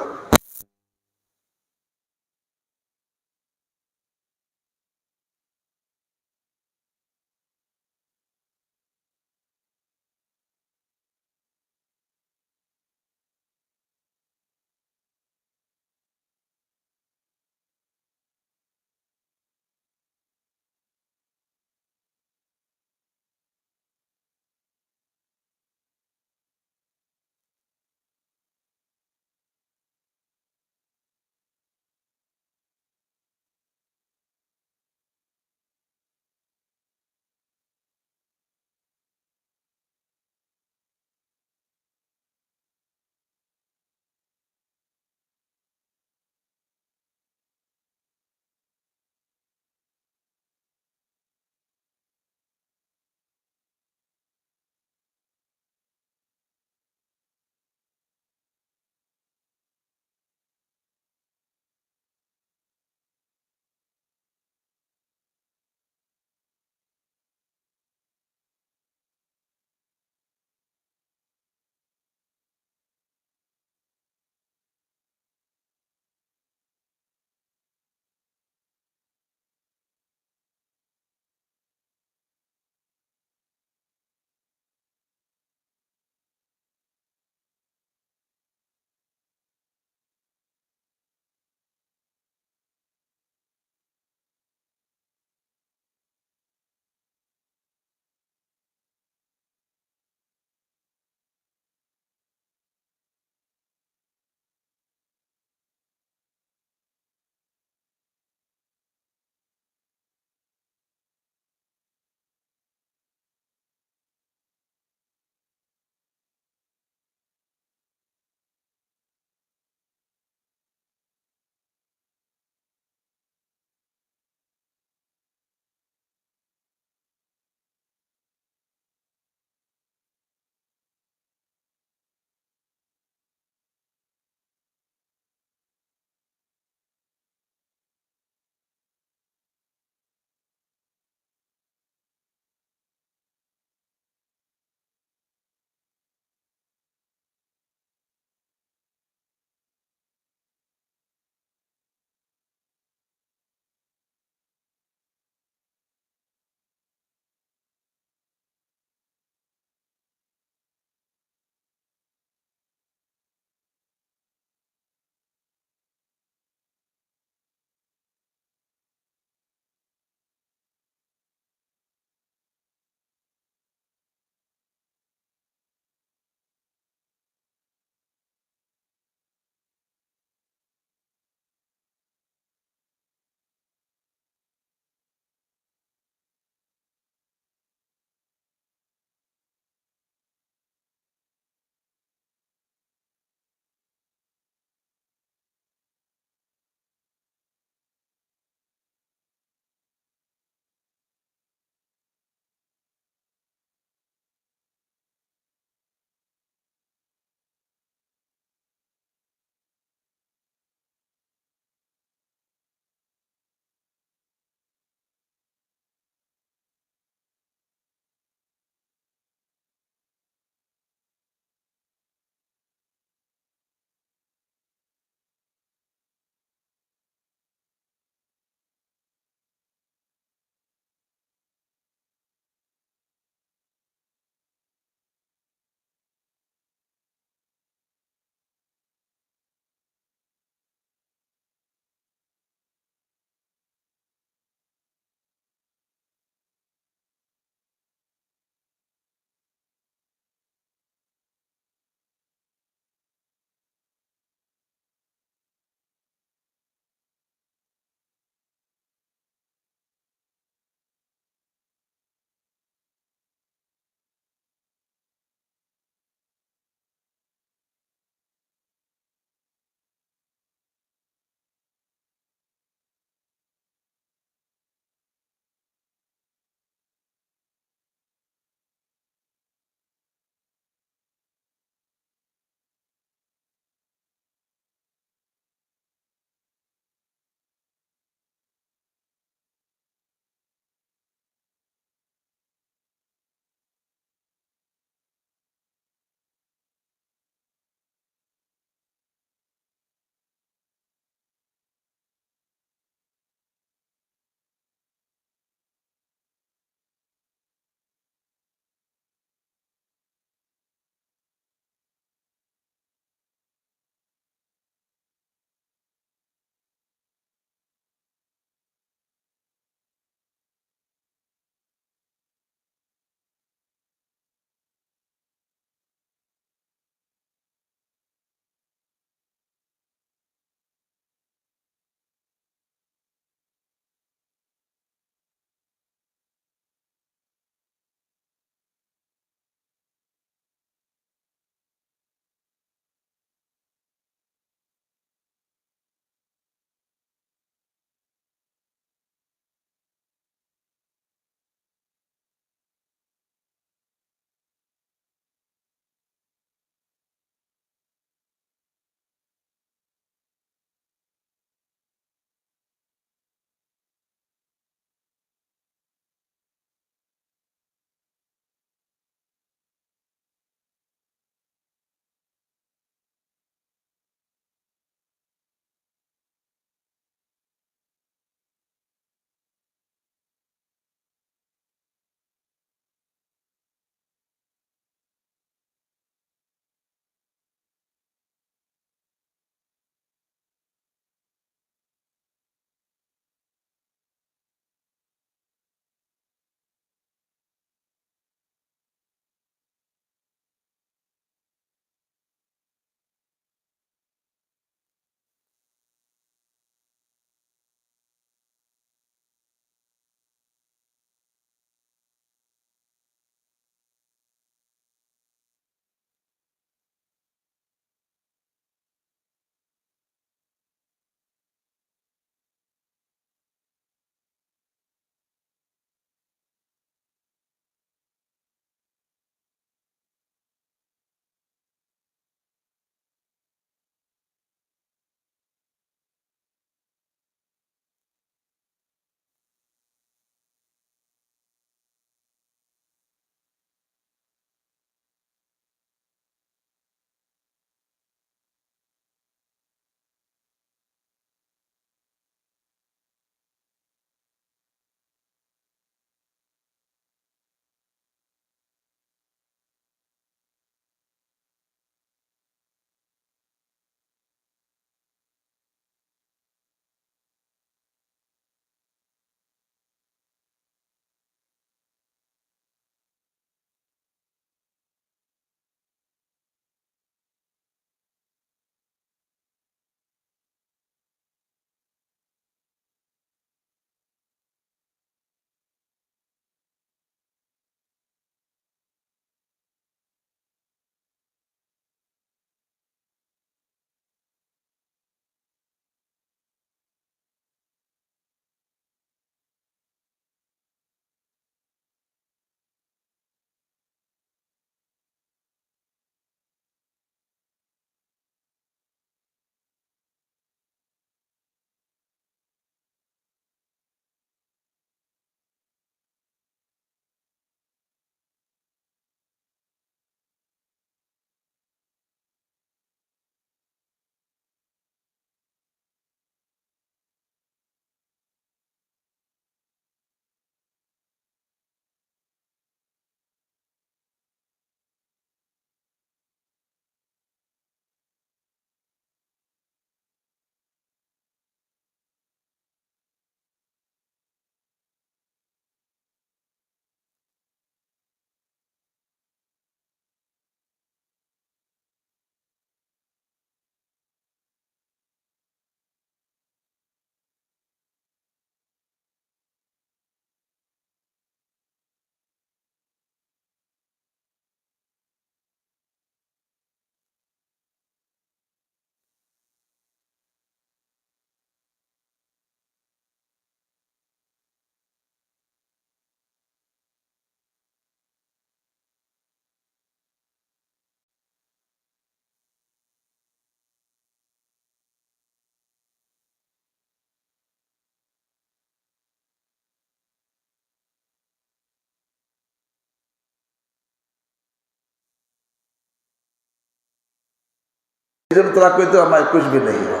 S1: জন্য তোরা কইতে আমার 21 भी नहीं है,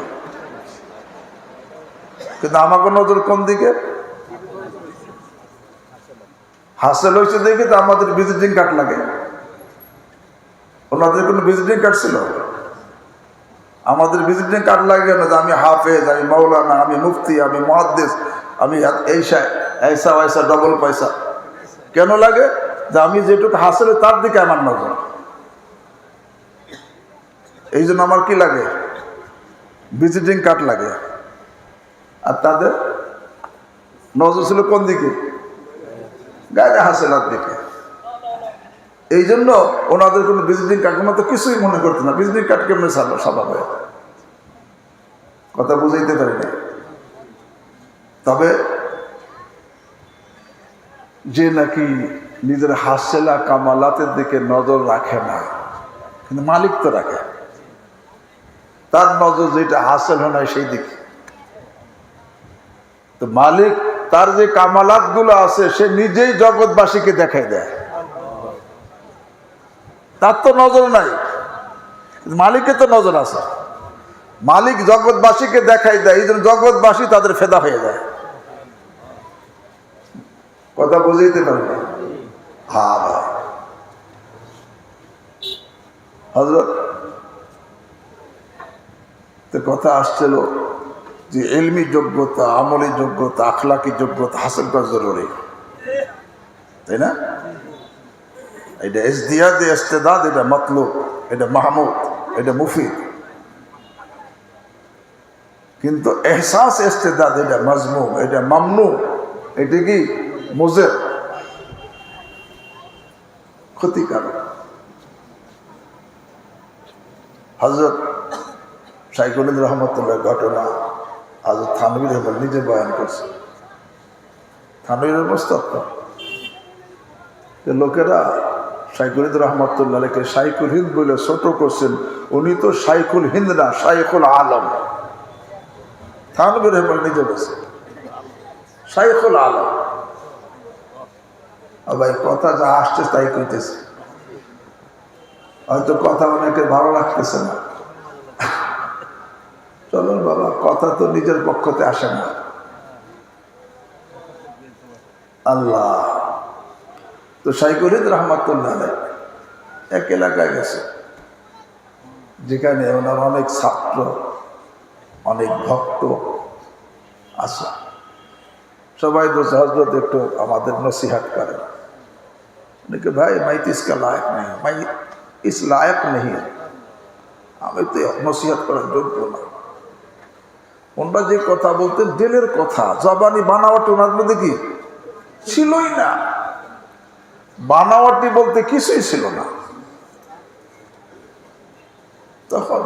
S1: কিন্তু আমাকে নজর কোন দিকে? হাসিল হয়েছে দেখে তো আমাদের ভিজিটিং কার্ড লাগে। ওনাদের কোনো ভিজিটিং কার্ড ছিল? আমাদের ভিজিটিং কার্ড লাগে না যে আমি হাফেজ, আমি মাওলানা, আমি মুফতি, আমি মুহাদ্দিস, আমি এইসা এইসা ওইসা ডবল পয়সা। কেন লাগে? যে আমি যেটুকু হাসিল তার দিকে আমার নজর। এই জন্য আমার কি লাগে? ভিজিটিং কার্ড লাগে। আর তাদের নজর ছিল কোন দিকে? গায়ে হাসিলার দিকে। এই জন্য ওনাদের কোনো ভিজিটিং কার্ড তো কিছুই মনে করতো না। ভিজিটিং কার্ড কেমনে স্বভাবে, কথা বুঝাইতে পারি না। তবে যে নাকি নিজের হাসিলা কামালাতের দিকে নজর রাখে না, কিন্তু মালিক তো রাখে। তার নজর যেটা হাসিল হয় না সেই দিকে। তো মালিক তার যে কামালাত গুলো আছে সে নিজেই জগৎবাসীকে দেখাই দেয়। তার তো নজর নাই, মালিকের তো নজর আছে। মালিক জগৎবাসীকে দেখাই দেয়, এই জন্য জগৎবাসী তাদের ফেদা হয়ে যায়। কথা বুঝাইতে পারবে? হ্যাঁ ভাই। হযরত তো কথা আসছিল যে ইলমি যোগ্যতা, আমলি যোগ্যতা, আখলাকি যোগ্যতা হাসিল করা জরুরি, তাই না? এটা ইজদিয়াদ ইস্তেদাদ, এটা মতলুব, এটা মাহমুদ, এটা মুফিদ। কিন্তু এহসাস ইস্তেদাদ এটা মজমুম, এটা মামনু, এটা কি মুজির, ক্ষতিকারক। হযরত শাইখুল হিন্দ রহমতুল্লাহ ঘটনা হযরত থানভী রহমান নিজে বয়ান করছে। থানভীর মোস্তাদ লোকেরা শাইখুল হিন্দ রহমতুল্লাহকে শাইখুল হিন্দ বলে ছোট করছেন। উনি তো শাইখুল হিন্দ না, শাইখুল আলম। থানভী রহমান নিজে বলছে শাইখুল আলম। ভাই কথা যা আসছে তাই কইতেছে, হয়তো কথা অনেকে ভালো লাগতেছে না। চলুন বাবা, কথা তো নিজের পক্ষতে আসে না। আল্লাহ তো শাইখুল হিন্দ রহমাতুল্লাহ এক এলাকায় গেছে, যেখানে ওনার অনেক ছাত্র, অনেক ভক্ত আছে। সবাই তো হযরত একটু আমাদের নসিহত করেন। उनके भाई मैं तो इसका लायक नहीं, मैं इस लायक नहीं, আমি তো নসিহত করার যোগ্য না। ওনারা যে কথা বলতেন দিলের কথা, জবানি বানাওয়াটি ওনার মধ্যে কি ছিলই না। বানাওয়াটি বলতে কিছুই ছিল না। তখন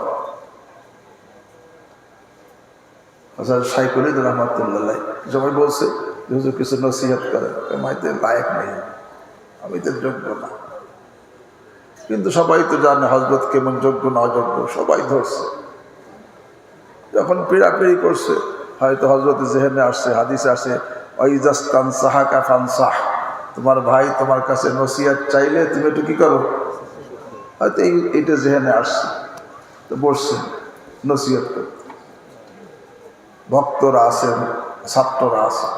S1: শাইখুল হিন্দ রহমাতুল্লাহ সবাই বলছে হুজুর কিছু নসিহত করেন, আমি তো লায়ক নেই, আমি তো যোগ্য না। কিন্তু সবাই তো জানে হযরত কেমন যোগ্য না অযোগ্য, সবাই ধরছে। যখন পিড়াপিড়ি করছে, হয়তো হযরত জেহেনে আসছে, হাদিসে আসে ওয়াইজাস্তান সাহাকা ফানসাহ, তোমার ভাই তোমার কাছে নসিহত চাইলে তুমি একটু কি করো, হয়তো এইটা জেহেনে আসছে। তো বসছে নসিহত করতে, ভক্তরা আছেন, ছাত্ররা আছে।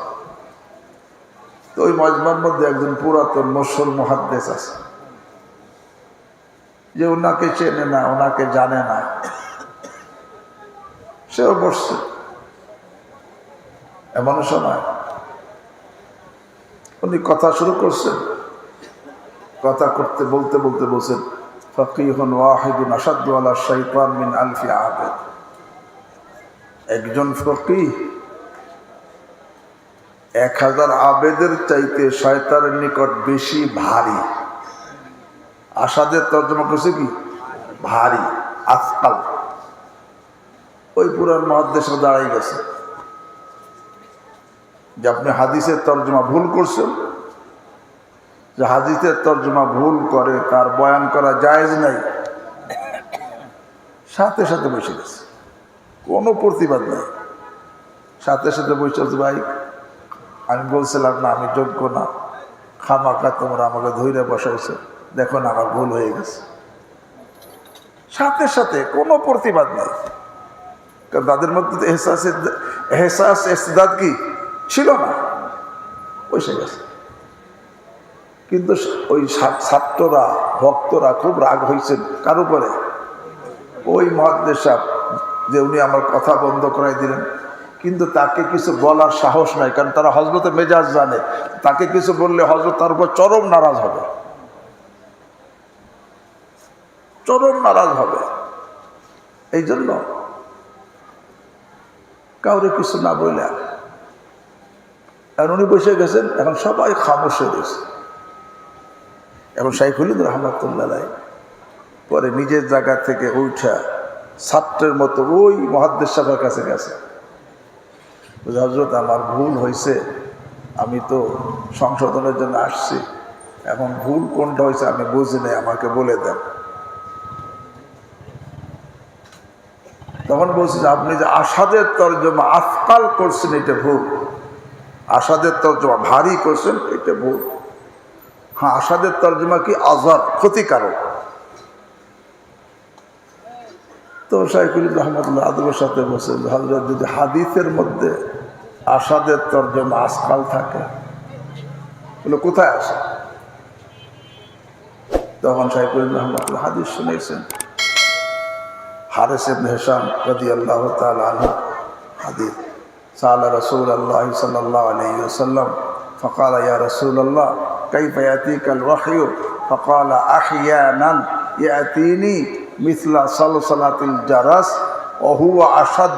S1: তো ওই মজমার মধ্যে একজন পুরাতন মশহুর মুহাদ্দিস আছে, যে ওনাকে চেনে না, ওনাকে জানে না, সেও বসছে। এমন সময় উনি কথা শুরু করছেন। কথা করতে বলতে বলতে বলছেন ফাকিহুন ওয়াহিদুন আশাদ্দু আলা শাইতান মিন আলফি আবেদ। একজন ফকিহ 1000 আবেদের চাইতে শয়তানের নিকট বেশি ভারী। আসাদের তর্জমা করছে কি ভারী, আজকাল। ওই পুরান মুহাদ্দিস দাঁড়াই গেছে যে আপনি হাদিসের তর্জমা ভুল করছেন, যে হাদিসের তর্জমা ভুল করে তার বয়ান করা জায়েজ নাই। সাথে সাথে বসে গেছে, কোনো প্রতিবাদ নাই। সাথে সাথে বসে, ভাই আমি বলছিলাম না আমি যোগ্য না, খামাখা তোমরা আমাকে ধৈর্য বসাইছো, দেখো না আমার ভুল হয়ে গেছে। সাথে সাথে কোনো প্রতিবাদ নেই, কারণ তাদের মধ্যে তো এহসাস ইস্তিদাদ কি ছিল না, বসে গেছে। কিন্তু ওই ছাত্ররা ভক্তরা খুব রাগ হয়েছেন কার উপরে? ওই মুহাদ্দিস সাহেব, যে উনি আমার কথা বন্ধ করাই দিলেন। কিন্তু তাকে কিছু বলার সাহস নাই, কারণ তারা হযরতের মেজাজ জানে। তাকে কিছু বললে হযরত তার উপর চরম নারাজ হবে, চরম নারাজ হবে। এই জন্য কাউরে কিছু না বললে, আর উনি বসে গেছেন। এখন সবাই খামোশ হয়ে গেছে। এখন শাইখুল হিন্দ রহমাতুল্লাহ পরে নিজের জায়গা থেকে উঠা ছাত্রের মতো ওই মুহাদ্দিস সাহেবের কাছে গেছে। হযরত আমার ভুল হয়েছে, আমি তো সংশোধনের জন্য আসছি, এখন ভুল কোনটা হয়েছে আমি বুঝি নাই, আমাকে বলে দেন। তখন বলছি যে আপনি যে আসাদের তর্জমা আফকাল করছেন এটা ভুল, আসাদের তর্জমা ভারী করছেন এটা ভুল। হ্যাঁ, আসাদের তর্জমা কি আযর, ক্ষতিকারক। তো শাইখুল রহমাতুল্লাহ আদবের সাথে বলছেন, হযরত যদি হাদিসের মধ্যে আসাদের তর্জমা আসকাল থাকে, বলে কোথায় আসে? তখন শাইখুল রহমাতুল্লাহ হাদিস শুনেছেন, হারিস ইবনে হিশাম রাদিয়াল্লাহু তাআলা আনহু হাদিস, সাআলা রাসূলুল্লাহ সাল্লাল্লাহু আলাইহি ওয়াসাল্লাম ফাকালা ইয়া রাসূলুল্লাহ কাইফা ইয়াতিকাল ওয়াহয়ু ফাকালা আহইয়ানান ইয়াতিনি মিসলা সালসালাতিল জারাস ওয়া হুয়া আশাদ